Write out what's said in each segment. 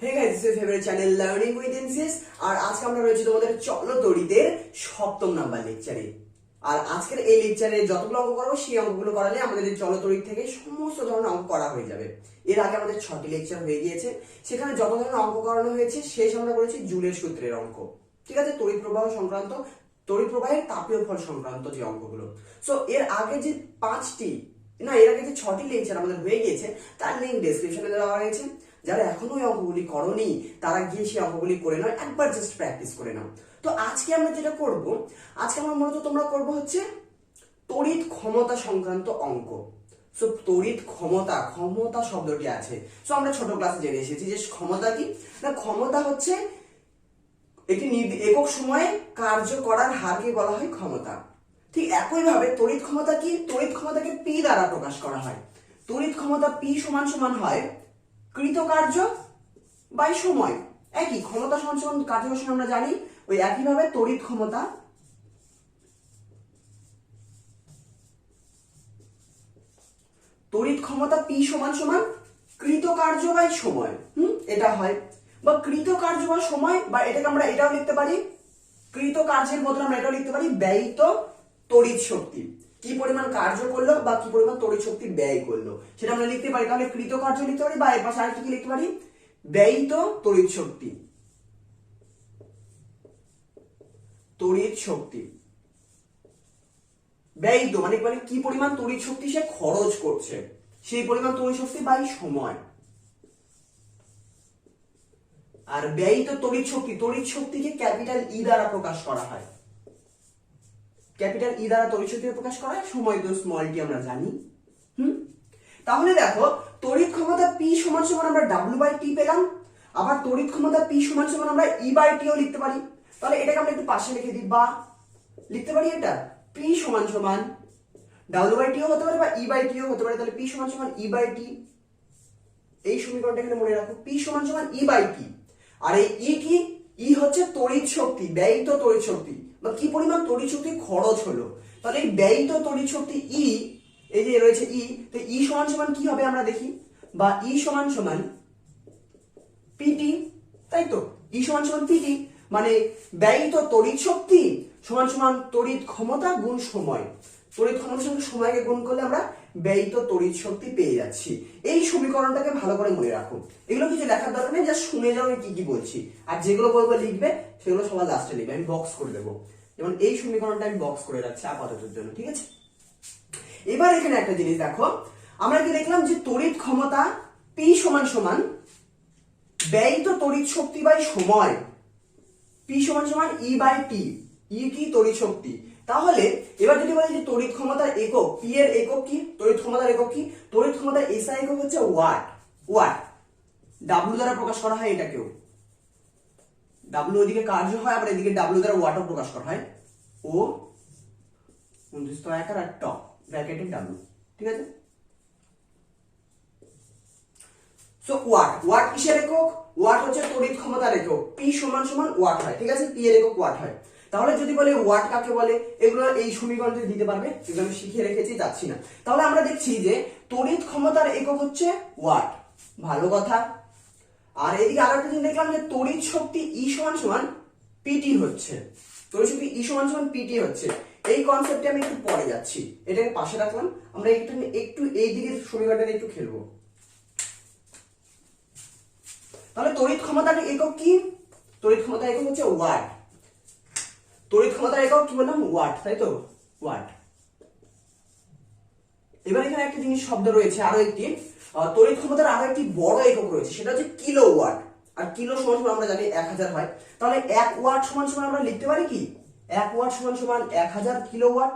Hey guys, this is favourite channel learning with NCS. আর আজকে আমরা রয়েছে তোমাদের চলতরিতের সপ্তম নাম্বার লেকচারে। আর আজকের এই লেকচারে যতগুলো অঙ্ক করাবো সেই অঙ্কগুলো করালে আমাদের এই চলতরিত থেকে সমস্ত ধরনের অঙ্ক করা হয়ে যাবে। এর আগে আমাদের 6টি লেকচার হয়ে গিয়েছে, সেখানে যত ধরনের অঙ্ক করানো হয়েছে শেষ আমরা করেছি জুলের সূত্রের অঙ্ক, ঠিক আছে, তড়িৎ প্রবাহ সংক্রান্ত, তড়িৎ প্রবাহের তাপীয় ফল সংক্রান্ত যে অঙ্কগুলো। সো এর আগে যে এর আগে যে 6টি লেকচার আমাদের হয়ে গিয়েছে তার লিঙ্ক ডেসক্রিপশনে দেওয়া হয়েছে। যারা এখনো ওই অঙ্কগুলি করনি তারা গিয়ে সেই অঙ্কগুলি করে নাও, একবার জাস্ট প্র্যাকটিস করে নাও। তো আজকে আমরা যেটা করব, আজকে আমরা মূলত তোমরা করবো হচ্ছে তড়িৎ ক্ষমতা সংক্রান্ত অঙ্ক। সো তড়িৎ ক্ষমতা, ক্ষমতা শব্দটি আছে, সো আমরা ছোট ক্লাসে জেনে এসেছি যে ক্ষমতা কি না, ক্ষমতা হচ্ছে একটি একক সময়ে কার্য করার হারকে বলা হয় ক্ষমতা। ঠিক একইভাবে তড়িৎ ক্ষমতা কি, তড়িৎ ক্ষমতাকে পি দ্বারা প্রকাশ করা হয়। তড়িৎ ক্ষমতা পি সমান সমান হয় কৃতকার্য বাই সময়। একই ক্ষমতা সমান সমান কার্য আমরা জানি, ওই একইভাবে তড়িৎ ক্ষমতা পি সমান সমান কৃতকার্য বাই সময়। এটা হয়, বা কৃতকার্য বা সময়, বা এটাকে আমরা এটাও লিখতে পারি, কৃতকার্যের বদলে আমরা এটাও লিখতে পারি ব্যয়িত তড়িৎ শক্তি। কি পরিমাণ কার্য করলো বা কি পরিমাণ তড়িৎ শক্তি ব্যয় করলো সেটা আমরা লিখতে পারি। তাহলে কৃতকার্য লিখতে পারি, বা এর পাশে আরেকটা কি লিখতে পারি, ব্যয়িত তড়িৎ শক্তি। তড়িৎ শক্তি ব্যয়িত মানে কি পরিমাণ তড়িৎ শক্তি সে খরচ করছে, সেই পরিমাণ তড়িৎ শক্তি বাই সময়। আর ব্যয়িত তড়িৎ শক্তি, তড়িৎ শক্তিকে ক্যাপিটাল ই দ্বারা প্রকাশ করা হয়। ক্যাপিটাল ই দ্বারা তড়িৎ শক্তি প্রকাশ করা হয়, সময় তো স্মল টি আমরা জানি। তাহলে দেখো তড়িৎ ক্ষমতা পি সমান সমান আমরা ডাব্লিউ বাই টি পেলাম, আবার তড়িৎ ক্ষমতা পি সমান সমান আমরা ই বাই টি ও লিখতে পারি। তাহলে এটাকে আমরা একটু পাশে লিখে দিই, বা লিখতে পারি এটা পি সমান সমান ডাব্লিউ বাই টি ও হতে পারে বা ই বাই টি ও হতে পারে। তাহলে পি সমান সমান ই বাই টি, এই সমীকরণটা এখানে মনে রাখো, পি সমান সমান ই বাই টি। আর এই ই কি, ই হচ্ছে তড়িৎ শক্তি, ব্যয়িত তড়িৎ শক্তি, বা কি পরিমাণ তড়িৎ শক্তি খরচ হলো। তাহলে এই ব্যয়িত তড়িৎ শক্তি ই, এই যে রয়েছে ই, তো ই সমান সমান কি হবে আমরা দেখি, বা ই সমান সমান পিটি, তাই তো, ই সমান সমান পিটি, মানে ব্যয়িত তড়িৎ শক্তি সমান সমান তড়িৎ ক্ষমতা গুণ সময়। তড়িৎ ক্ষমতার সঙ্গে সময়কে গুণ করলে আমরা ব্যয়িত তড়িৎ শক্তি পেয়ে যাচ্ছি। এই সমীকরণটাকে ভালো করে মনে রাখো, এগুলো কিছু লেখার দরকার নেই, জাস্ট শুনে যাও কি কি বলছি, আর যেগুলো বলবো লিখবে সেগুলো সবার লাস্টে লিখবে, আমি বক্স করে দেবো। যেমন এই সমীকরণটা আমি বক্স করে রাখছি আপাততের জন্য, ঠিক আছে। এবার এখানে একটা জিনিস দেখো, আমরা কি দেখলাম যে তড়িৎ ক্ষমতা পি সমান সমান ব্যয়িত তড়িৎ শক্তি বাই সময়, পি সমান সমান ই বাই টি। ই কি, তড়িৎ শক্তি। তাহলে এবার যদি বলি যে তড়িৎ ক্ষমতার একক, পি এর একক কি, তড়িৎ ক্ষমতার একক কি, তড়িৎ ক্ষমতার এসআই একক হচ্ছে ওয়াট। ওয়াট ডাব্লিউ দ্বারা প্রকাশ করা হয়, এটাকেও ডাব্লিউ ওইদিকে কার্য হয়, আবার এদিকে ডাব্লিউ দ্বারা ওয়াটও প্রকাশ করা হয়। ও 29 তো এক আর টপ ব্র্যাকেটে ডাব্লিউ, ঠিক আছে। সো ওয়াট, ওয়াট কিসের একক, ওয়াট হচ্ছে তড়িৎ ক্ষমতার একক, পি সমান সমান ওয়াট হয়, ঠিক আছে, পি এর একক ওয়াট হয়। তাহলে যদি বলে ওয়াট কাকে বলে, এগুলো এই সমীকরণটি দিতে পারবে, এগুলো আমি শিখে রেখেছি, যাচ্ছি না। তাহলে আমরা দেখছি যে তড়িৎ ক্ষমতার একক হচ্ছে ওয়াট, ভালো কথা। আর এদিকে আরো একটা জিনিস দেখলাম যে তড়িৎ শক্তি ই সমান সমান পিটি হচ্ছে, তড়িৎ শক্তি ই সমান সমান পিটি হচ্ছে। এই কনসেপ্টে আমি একটু পরে যাচ্ছি, এটাকে পাশে রাখলাম, আমরা একটু এই দিকের সমীকরণটা একটু খেলবো। তাহলে তড়িৎ ক্ষমতার একক কি, তড়িৎ ক্ষমতার একক হচ্ছে ওয়াট। তড়িৎ ক্ষমতার একক কি বললাম, ওয়াট, তাই তো, ওয়াট। এবার এখানে একটা জিনিস শব্দ রয়েছে, আরো একটি তড়িৎ ক্ষমতার আরো একটি বড় একক রয়েছে, সেটা হচ্ছে কিলো ওয়াট। আর কিলো সমান সমান আমরা জানি 1000 হয়। তাহলে 1 ওয়াট সমান সমান আমরা লিখতে পারি কি, 1 ওয়াট সমান সমান 1000 কিলোওয়াট।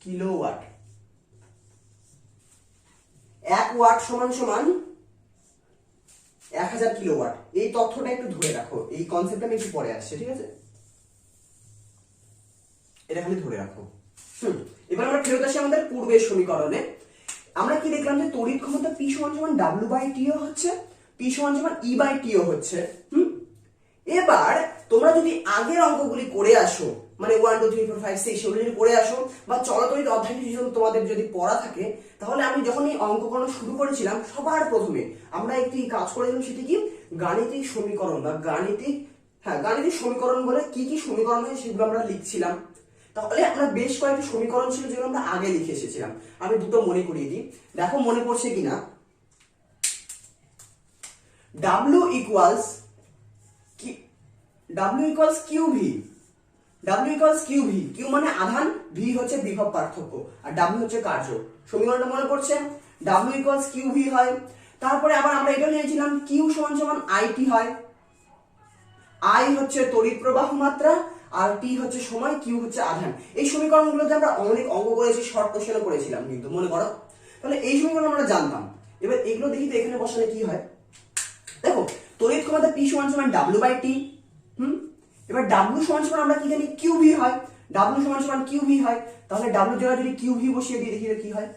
কিলোওয়াট, 1 ওয়াট সমান সমান 1000 কিলোওয়াট। এই তথ্যটা একটু ধরে রাখো, এই কনসেপ্টটা আমি একটু পরে আসছে, ঠিক আছে, এটা খালি ধরে রাখো। এবার আমরা ফেরত আসি আমাদের পূর্বের সমীকরণে। আমরা কি দেখলাম যে তড়িৎ ক্ষমতা পি সমান সমান ডাব্লিউ বাই টি ও হচ্ছে, পি সমান সমান ই বাই টি ও হচ্ছে। এবার তোমরা যদি আগের অঙ্কগুলি করে আসো, মানে 1 2 3 4 5 6 সেগুলো যদি করে আসো, বা চলতরিত অধ্যায়টি তোমাদের যদি পড়া থাকে, তাহলে আমি যখন এই অঙ্ক করানো শুরু করেছিলাম সবার প্রথমে আমরা একটি কাজ করেছিলাম, সেটি কি গাণিতিক সমীকরণ বা গাণিতিক সমীকরণ বলে কি কি সমীকরণ হয় সেগুলো আমরা লিখছিলাম। তাহলে আমরা বেশ কয়েকটি সমীকরণ ছিল যেগুলো আমরা আগে লিখে এসেছিলাম। আমি দুটো মনে করিয়ে দিই, দেখো মনে পড়ছে কিনা। W equals QV, W equals QV, Q মানে আধান, V হচ্ছে বিভব পার্থক্য, আর W হচ্ছে কার্য। সমীকরণটা মনে পড়ছে, W equals QV হয়। তারপরে আবার আমরা এটা নিয়েছিলাম Q সমান সমান IT হয়, I হচ্ছে তড়িৎ প্রবাহ মাত্রা, আর T হচ্ছে সময়, Q হচ্ছে আধান। এই সমীকরণগুলোতে আমরা অনেক অঙ্ক করেছি, শর্ট কোশ্চেনও করেছিলাম কিন্তু মনে করো। তাহলে এই সমীকরণ আমরা জানতাম। এবার এগুলো দেখি তো এখানে বসালে কি হয়। দেখো তড়িৎ ক্ষমতা P সমান সমান W/T। এবার W সমান সমান আমরা কি জানি QV হয়, W সমান সমান QV হয়। তাহলে W জায়গায় যদি QV বসিয়ে দিই দেখি কি হয়,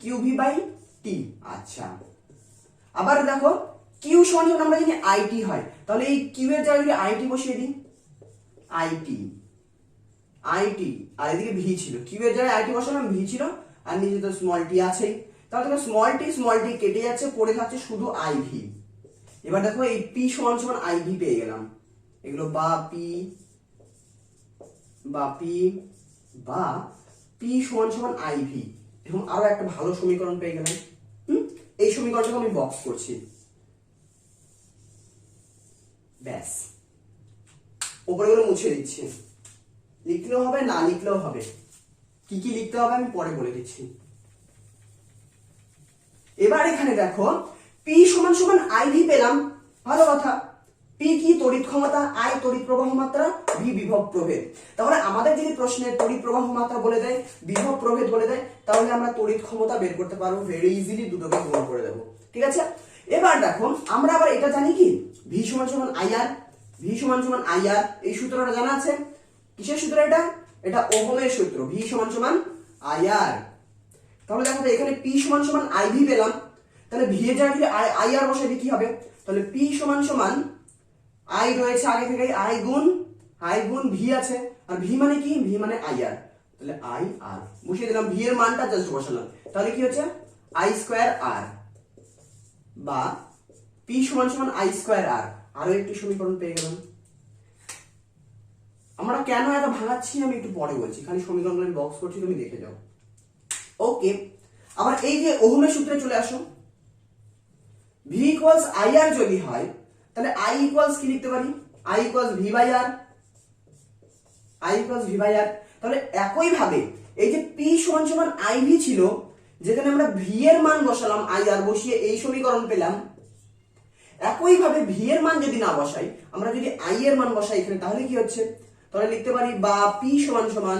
QV/T। আচ্ছা, আবার দেখো Q সমান সমান আমরা জানি IT হয়, তাহলে এই Q এর জায়গায় যদি IT বসিয়ে দিই, IT, আর এদিকে V ছিল, Q এর জায়গায় IT বসালাম, V ছিল, আর নিচে তো স্মল t আছেই। তাহলে স্মল t কেটে যাচ্ছে, পড়ে থাকছে শুধু IV। এবার দেখো এই P সমান সমান IV পেয়ে গেলাম, এগুলো বা P সমান সমান IV। এরকম আরো একটা ভালো সমীকরণ পেয়ে গেলাম। এই সমীকরণটাকে আমি বক্স করছি, ব্যাস উপরে গুলো মুছে দিচ্ছি। লিখলেও হবে, না লিখলেও হবে, কি কি লিখতে হবে আমি পরে বলে দিচ্ছি। এবার এখানে দেখো P সমান সমান IV পেলাম, ভালো কথা। P কি তড়িৎ ক্ষমতা, I তড়িৎ প্রবাহ মাত্রা, V বিভব প্রভেদ। তাহলে আমাদের যদি প্রশ্নে তড়িৎ প্রবাহ মাত্রা বলে দেয়, বিভব প্রভেদ বলে দেয়, তাহলে আমরা তড়িৎ ক্ষমতা বের করতে পারবো ভেরি ইজিলি, দুটোকে গুণ করে দেবো। ঠিক আছে, এবার দেখো আমরা আবার এটা জানি কি V সমান সমান IR, V সমান সমান IR, এই সূত্রটা জানা আছে। কিসের সূত্র এটা? এটা ওহমের সূত্র, V সমান সমান IR। তাহলে দেখো তো এখানে P সমান সমান IV পেলাম, তাহলে V এর জায়গায় যদি IR বসাই দিই কি হবে? তাহলে P সমান সমান I রয়েছে আগে থেকে, I গুণ V আছে, আর V মানে কি? V মানে IR, তাহলে IR বসিয়ে দিলাম, V এর মানটা জাস্ট বসালাম, তাহলে কি হচ্ছে I স্কয়ার R, বা P সমান সমান I স্কয়ার R। আরো একটি সমীকরণ পেয়ে গেলাম। আমরা কেন এত ভাঙাচ্ছি আমি একটু পরে বলছি, খালি সমীকরণগুলো বক্স করছি, তুমি দেখে যাও। ওকে, আবার এই যে ওহমের সূত্রে চলে আসো, V ইকুয়ালস IR যদি হয়, তাহলে I ইকুয়ালস কি লিখতে পারি? I ইকুয়ালস V/R, তাহলে একই ভাবে এই যে P সমান সমান IV ছিল, যেখানে আমরা V এর মান বসালাম, IR বসিয়ে এই সমীকরণ পেলাম। একই ভাবে V এর মান যদি না বসাই, আমরা যদি I এর মান বসাই এখানে, তাহলে কি হচ্ছে? তাহলে লিখতে পারি বা P সমান সমান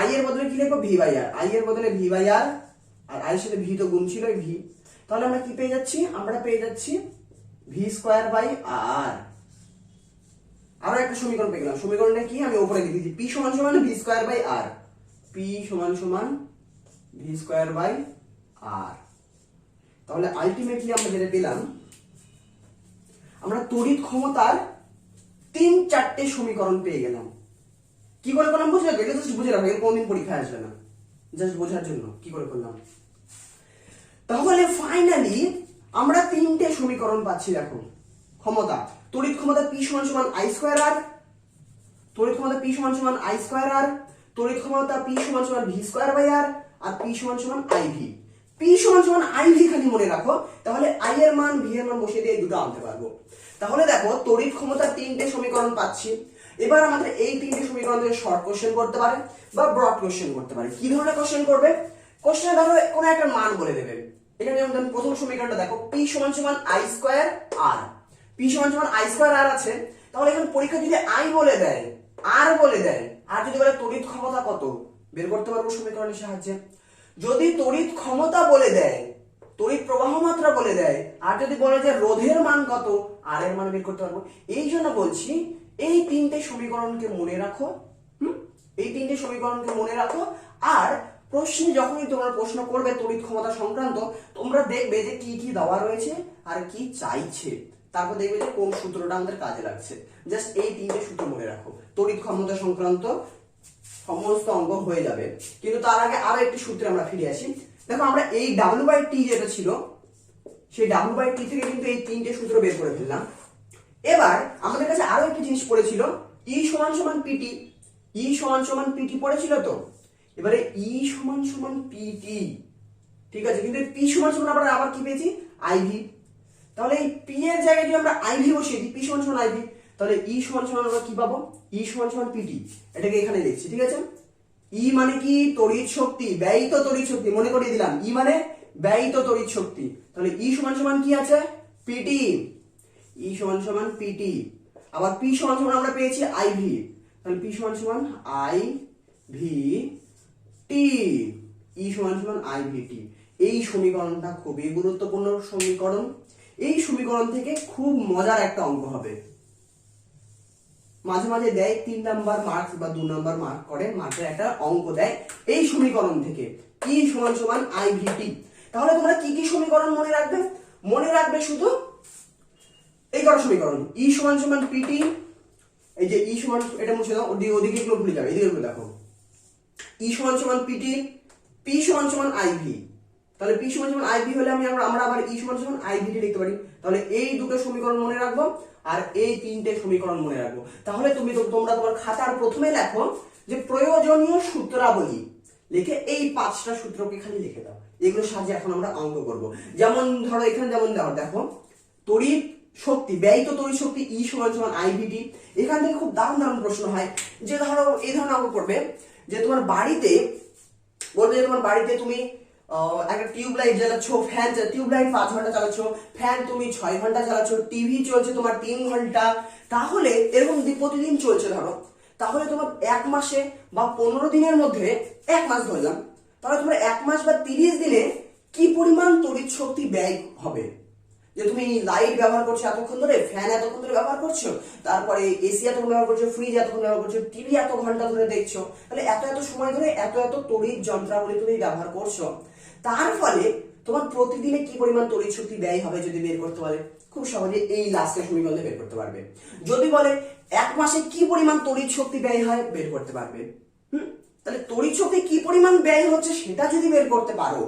I এর বদলে কি লিখবো? V/R, I এর বদলে V/R, আর I এর সাথে V তো গুণ ছিল, V। তাহলে আমরা কি পেয়ে যাচ্ছি? আমরা পেয়ে যাচ্ছি V²/R। আরো একটা সমীকরণ পেয়ে গেলাম, সমীকরণটা কি আমি উপরে লিখেছি, P সমান সমান V²/R, P সমান সমান V²/R। তাহলে আলটিমেটলি আমরা যেটা পেলাম, আমরা তড়িৎ ক্ষমতার 3-4টে সমীকরণ পেয়ে গেলাম। কি করে করলাম বুঝলে? এটা জাস্ট বুঝে রাখো, এর কোনদিন পরীক্ষায় আসবে না, জাস্ট বোঝার জন্য কি করে করলাম। তাহলে ফাইনালি আমরা 3টে সমীকরণ পাচ্ছি। দেখো ক্ষমতা, তড়িৎ ক্ষমতা P সমান সমান I²R, তড়িৎ ক্ষমতা P সমান সমান I²R, তড়িৎ ক্ষমতা P সমান সমান V²/R, আর P সমান সমান IV। P সমান সমান IV খালি মনে রাখো, তাহলে I এর মান V এর মান বসিয়ে দিয়ে দুটো আনতে পারবো। তাহলে দেখো তড়িৎ ক্ষমতার 3টে সমীকরণ পাচ্ছি। এবার আমাদের এই 3টে সমীকরণ থেকে শর্ট কোশ্চেন করতে পারে বা ব্রড কোশ্চেন করতে পারে। কি ধরনের কোশ্চেন করবে? কোশ্চেনে ধরো কোনো একটা মান বলে দেবে। এখানে যেমন প্রথম সমীকরণটা দেখো, P সমান সমান I²R, P সমান সমান I²R আছে। তাহলে এখানে পরীক্ষা যদি I বলে দেয়, R বলে দেয়, আর যদি বলে তড়িৎ ক্ষমতা কত, বের করতে পারবো সমীকরণের সাহায্যে। যদি তড়িৎ ক্ষমতা বলে দেয়, তড়িৎ প্রবাহ মাত্রা বলে দেয়, আর যদি বলে যে রোধের মান কত, আর এর মান বের করতে পারবো। এই জন্য বলছি এই 3টে সমীকরণকে মনে রাখো, এই 3টে সমীকরণকে মনে রাখো। আর প্রশ্নে যখনই তোমরা প্রশ্ন করবে তড়িৎ ক্ষমতা সংক্রান্ত, তোমরা দেখবে যে কি কি দেওয়া রয়েছে আর কি চাইছে, তারপর দেখবে যে কোন সূত্রটা আমাদের কাজে লাগছে। জাস্ট এই তিনটে সূত্র মনে রাখো, তড়িৎ ক্ষমতা সংক্রান্ত সমস্ত অঙ্ক হয়ে যাবে। কিন্তু তার আগে আরো একটি সূত্রে আমরা ফিরে আসি। দেখো আমরা এই W/T যেটা ছিল, সেই W/T থেকে কিন্তু এই তিনটে সূত্র বের করে ফেললাম। এবার আমাদের কাছে আরো একটি জিনিস পড়েছিল, E = PT। E = PT পড়েছিল তো। এবারে E = PT, ঠিক আছে, কিন্তু P = আমরা আবার কি পেয়েছি, IV। তাহলে এই P এর জায়গায় যদি আমরা IV বসিয়ে দিই, P = IV, তাহলে E = আমরা কি পাবো, E = PT। এটাকে এখানে লিখছি, ঠিক আছে। E মানে কি, তড়িৎ শক্তি, ব্যয়িত তড়িৎ শক্তি, মনে করিয়ে দিলাম। E মানে ব্যয়িত তড়িৎ শক্তি। তাহলে E = কি আছে, PT। E = PT। আবার P = আমরা পেয়েছি IV, তাহলে P = IVT। E = IVT। এই সমীকরণটা খুবই গুরুত্বপূর্ণ সমীকরণ। এই সমীকরণ থেকে খুব মজার একটা অঙ্ক হবে। মাঝে মাঝে দেয় 3 নাম্বার মার্ক বা 2 নাম্বার মার্ক করে, মার্কের একটা অঙ্ক দেয় এই সমীকরণ থেকে, E = IVT। তাহলে তোমরা কি কি সমীকরণ মনে রাখবে? মনে রাখবে শুধু এই কটা সমীকরণ, E = PT। এই যে E এটা মুছে দাও, ওদিকে এগুলো ভুলে যাবে, এদিকে দেখো। E = PT, P = IV। তাহলে P = IV হলে আমরা আবার E = IVT লিখতে পারি। তাহলে এই দুটো সমীকরণ মনে রাখবো আর এই তিনটে সমীকরণ মনে রাখবো। তাহলে তোমরা তোমার খাতার প্রথমে লেখো যে প্রয়োজনীয় সূত্রাবলী, লিখে এই 5টা সূত্রকে খালি লিখে দাও। এগুলো সাহায্যে এখন আমরা অঙ্ক করব। যেমন ধরো এখানে যেমন দেখো, তড়িৎ শক্তি, ব্যয়িত তড়িৎ শক্তি E = IVT। এখান থেকে খুব দারুণ দারুণ প্রশ্ন হয়, যে ধরো এই ধরনের অঙ্ক করবে যে তোমার বাড়িতে বলবে যে তোমার বাড়িতে তুমি একটা টিউবলাইট জ্বালাচ্ছ, ফ্যান, টিউবলাইট 5 ঘন্টা চালাচ্ছ, ফ্যান তুমি 6 ঘন্টা চালাচ্ছ, টিভি চলছে তোমার 3 ঘন্টা। তাহলে এরকম প্রতিদিন চলছে ধরো, তাহলে তোমার 1 মাসে বা 15 দিনের মধ্যে, 1 মাস ধরলাম, তাহলে তোমার 1 মাস বা 30 দিনে কি পরিমাণ তড়িৎ শক্তি ব্যয় হবে। যে তুমি লাইট ব্যবহার করছো এতক্ষণ ধরে, ফ্যান এতক্ষণ ধরে ব্যবহার করছো, তারপরে এসি এতক্ষণ ব্যবহার করছো, ফ্রিজ এতক্ষণ ব্যবহার করছো, টিভি এত ঘন্টা ধরে দেখছো, তাহলে এত এত সময় ধরে এত এত তড়িৎ যন্ত্রাবলী তুমি ব্যবহার করছো। তার ফলে তোমার প্রতিদিনে কি পরিমাণ তড়িৎ শক্তি ব্যয় হবে যদি বের করতে পারে, খুব সহজে এই লাস্টের সমীকরণে বের করতে পারবে। যদি বলে 1 মাসে কি পরিমাণ তড়িৎ শক্তি ব্যয় হয়, বের করতে পারবে। তাহলে তড়িৎ শক্তি কি পরিমাণ ব্যয় হচ্ছে সেটা যদি বের করতে পারো,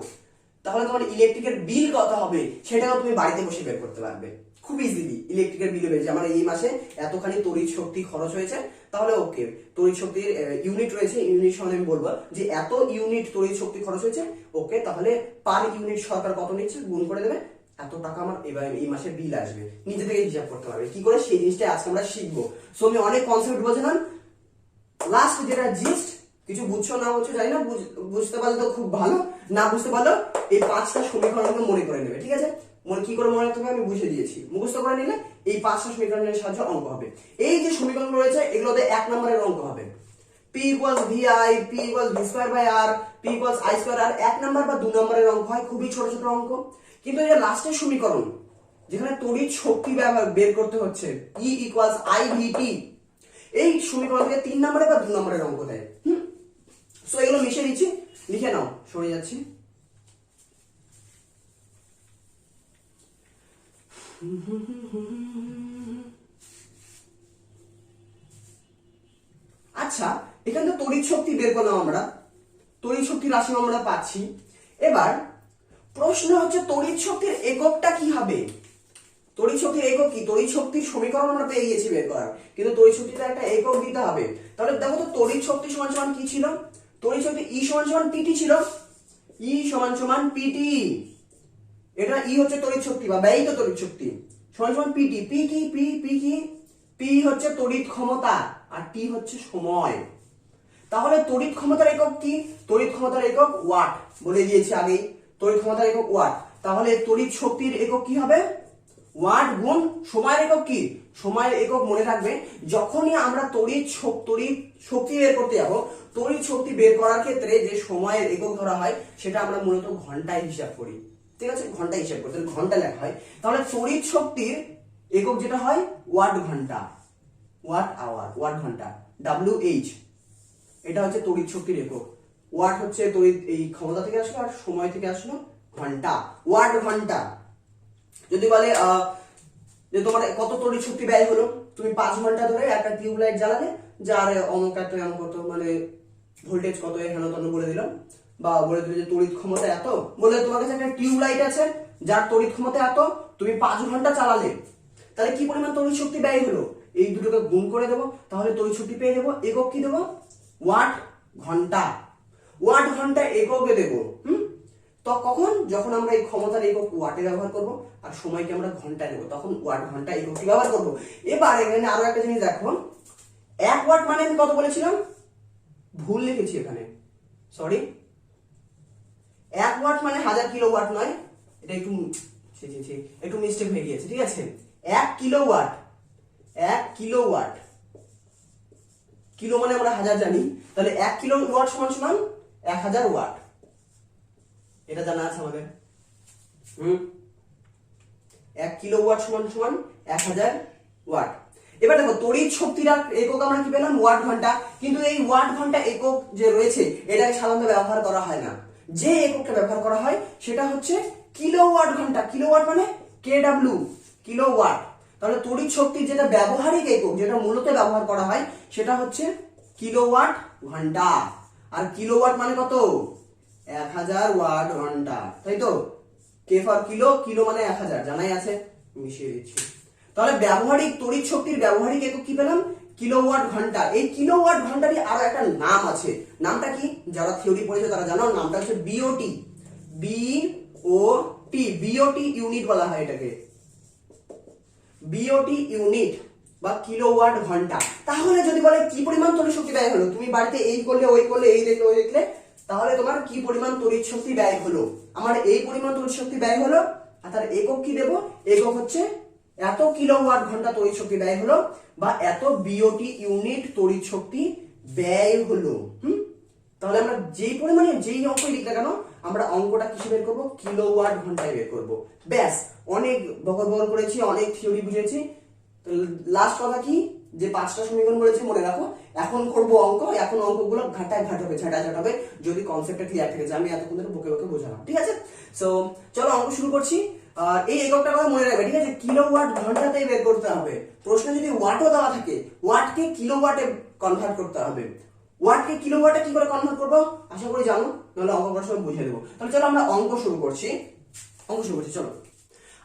তাহলে তোমার ইলেকট্রিকের বিল কত হবে সেটাও তুমি বাড়িতে বসে বের করতে পারবে খুব ইজিলি। ইলেকট্রিকের বিল বেরিয়েছে, আমার এই মাসে এতখানি তড়িৎ শক্তি খরচ হয়েছে, তাহলে ওকে তড়িৎ শক্তির ইউনিট রয়েছে, ইউনিট সহ আমি বলবো যে এত ইউনিট তড়িৎ শক্তি খরচ হয়েছে, ওকে তাহলে পার ইউনিট সরকার কত নিচ্ছে গুণ করে দেবে, এত টাকা আমার এবার এই মাসে বিল আসবে, নিজে থেকে হিসাব করতে পারবে। কি করে সেই জিনিসটা আজকে আমরা শিখবো। সো আমি অনেক কনসেপ্ট বোঝালাম, লাস্ট যেটা জিস্ট, কিছু বুঝছো না বুঝছো জানি না, বুঝতে পারলে তো খুব ভালো, না বুঝতে পারলো এই 5টা সমীকরণকে মনে করে নেবে, ঠিক আছে। কি করে মনে রাখতে হবে আমি বুঝিয়ে দিয়েছি, মুখস্থ করে নিলে এই 5টা সমীকরণের সাহায্যে অঙ্ক হবে। এই যে সমীকরণ রয়েছে এগুলোতে 1 নম্বরের অঙ্ক হবে, P = VI, P = V²/R, P = I²R। 1 নম্বর বা 2 নম্বরের অঙ্ক হয়, খুবই ছোট ছোট অঙ্ক। কিন্তু এই যে লাস্টের সমীকরণ যেখানে তড়িৎ শক্তি বের করতে হচ্ছে, E = IVT, এই সমীকরণ থেকে 3 নম্বরে বা 2 নম্বরের অঙ্ক দেয়। সো এগুলো মিশিয়ে দিচ্ছি, লিখে নাও, সরে যাচ্ছি। আচ্ছা, এখানে তো তড়িৎ শক্তি বের করলাম আমরা, তড়িৎ শক্তির রাশি আমরা পাচ্ছি। এবার প্রশ্ন হচ্ছে তড়িৎ শক্তির এককটা কি হবে। তড়িৎ শক্তির একক কি, তড়িৎ শক্তির সমীকরণ আমরা পেয়ে গেছি বের করার, কিন্তু তড়িৎ শক্তিতে একটা একক দিতে হবে। তাহলে দেখো তো তড়িৎ শক্তি সমান কি ছিল, তড়িৎ শক্তি E = PT ছিল, E = PT। এটা E হচ্ছে তড়িৎ শক্তি বা ব্যয়িত তড়িৎ শক্তি, সমান PT। P কি, P হচ্ছে তড়িৎ ক্ষমতা আর T হচ্ছে সময়। তাহলে তড়িৎ ক্ষমতার একক কি, তড়িৎ ক্ষমতার একক ওয়াট, বলে দিয়েছি আগেই, তড়িৎ ক্ষমতার একক ওয়াট। তাহলে তড়িৎ শক্তির একক কি হবে, ওয়াট গুণ সময়ের একক কি, সময়ের একক মনে রাখবে। যখনই আমরা তড়িৎ শক্তি বের করতে যাবো, তড়িৎ শক্তি বের করার ক্ষেত্রে যে সময়ের একক ধরা হয় সেটা আমরা মূলত ঘন্টায় হিসাব করি, ঠিক আছে, ঘন্টায় হিসাব করতে ঘন্টা লেখা হয়। তাহলে তড়িৎ শক্তির একক যেটা হয় ওয়াট ঘন্টা, ওয়াট আওয়ার, ওয়াট ঘন্টা, WH, এটা হচ্ছে তড়িৎ শক্তির একক। ওয়াট হচ্ছে তড়িৎ এই ক্ষমতা থেকে আসলো আর সময় থেকে আসলো ঘন্টা, ওয়াট ঘন্টা। যদি বলে যে তোমার কত তড়িৎ শক্তি ব্যয় হলো। তুমি 5 ঘন্টা ধরে একটা টিউবলাইট জ্বালালে, যার অমুক এত অমুক কত মানে ভোল্টেজ কত হেন তেন বলে দিলাম, বা বলে দিলে যে তড়িৎ ক্ষমতা এত, বলে তোমার কাছে একটা টিউবলাইট আছে যার তড়িৎ ক্ষমতা এত, তুমি 5 ঘন্টা চালালে, তাহলে কি পরিমাণ তড়িৎ শক্তি ব্যয় হলো, এই দুটোকে গুণ করে দেবো, তাহলে তড়িৎ শক্তি পেয়ে যাবো। একক কি দেবো? ওয়াট ঘন্টা। ওয়াট ঘন্টা এককে দেবো। তো কখন? যখন আমরা এই ক্ষমতার একক ওয়াটে ব্যবহার করব আর সময়কে আমরা ঘন্টায় নেব, তখন ওয়াট ঘন্টা এককটি ব্যবহার করব। এবার এখানে আরো একটা জিনিস দেখো, 1 ওয়াট মানে আমি কত বলেছিলাম? ভুল লিখেছি এখানে, সরি। 1 ওয়াট মানে 1000 কিলোওয়াট নয়, এটা একটু মিস্টেক হয়ে গিয়েছে, ঠিক আছে। 1 কিলোওয়াট, 1 কিলোওয়াট, কিলো মানে আমরা 1000 জানি, তাহলে 1 কিলোওয়াট সমান সমান 1000 ওয়াট, এটা জানা আছে আমাদের। 1 কিলোওয়াট সমান সমান 1000 ওয়াট। এবার দেখো তড়িৎ শক্তির একক আমরা কি পেলাম? ওয়াট ঘন্টা। কিন্তু এই ওয়াট ঘন্টা একক যে রয়েছে এটাকে সাধারণত ব্যবহার করা হয় না। যে এককটা ব্যবহার করা হয় সেটা হচ্ছে কিলোওয়াট ঘন্টা। কিলোওয়াট মানে কেডব্লিউ, কিলোওয়াট। তাহলে তড়িৎ শক্তির যেটা ব্যবহারিক একক, যেটা মূলত ব্যবহার করা হয়, সেটা হচ্ছে কিলোওয়াট ঘন্টা। আর কিলোওয়াট মানে কত? 1000 ওয়াট ঘন্টা, তাই তো। কে ফর কিলো, কিলো মানে 1000, জানাই আছে, মিশিয়ে দিচ্ছি। তাহলে ব্যবহারিক তড়িৎ শক্তির ব্যবহারিক একক কি পেলাম? কিলোওয়াট ঘন্টা। এই কিলোওয়াট ঘন্টারই আরো একটা নাম আছে, নামটা কি? যারা থিওরি পড়েছে তারা জানো, নামটা হচ্ছে বিওটি। বিওটি, বিওটি ইউনিট বলা হয় এটাকে, বিওটি ইউনিট বা কিলোওয়াট ঘন্টা। তাহলে যদি বলে কি পরিমাণ তড়িৎ শক্তি ব্যয় হলো, তুমি বাড়িতে এই করলে ওই করলে এই দেখলে ওই দেখলে, তাহলে তোমার কি পরিমাণ তড়িৎ শক্তি ব্যয় হলো? আমার এই পরিমাণ তড়িৎ শক্তি ব্যয় হলো, আর তার একক কি দেব? একক হচ্ছে এত কিলোওয়াট ঘন্টা তড়িৎ শক্তি ব্যয় হলো, বা এত বিওটি ইউনিট তড়িৎ শক্তি ব্যয় হলো। তাহলে আমরা যেই পরিমাণে যেই অঙ্কই লিখ না কেন, আমরা অঙ্কটা কিসে বের করবো? কিলোওয়াট ঘন্টায় বের করবো। ব্যাস, অনেক বকর বকর করেছি, অনেক থিওরি বুঝেছি। লাস্ট কথা কি, যে 5টা সমীকরণ বলেছি মনে রাখো। এখন করব অঙ্ক, এখন অঙ্কগুলো ঘাটায় ঘাট হবে, ঝাঁটা হবে, যদি কনসেপ্টটা ক্লিয়ার থেকে যায়। আমি এতক্ষণ ধরে বকে বকে বোঝালাম, ঠিক আছে। সো চলো অঙ্ক শুরু করছি। এই এককটা কথা মনে রাখবে, ঠিক আছে। কিলোওয়াট ঘন্টাতে বের করতে হবে। প্রশ্নে যদি ওয়াটও দেওয়া থাকে, ওয়াটকে কিলোওয়াটে কনভার্ট করতে হবে। ওয়াটকে কিলোওয়াটে কি করে কনভার্ট করবো আশা করি জানো, নাহলে অঙ্ক করার সময় বুঝিয়ে দেবো। তাহলে চলো আমরা অঙ্ক শুরু করছি। চলো।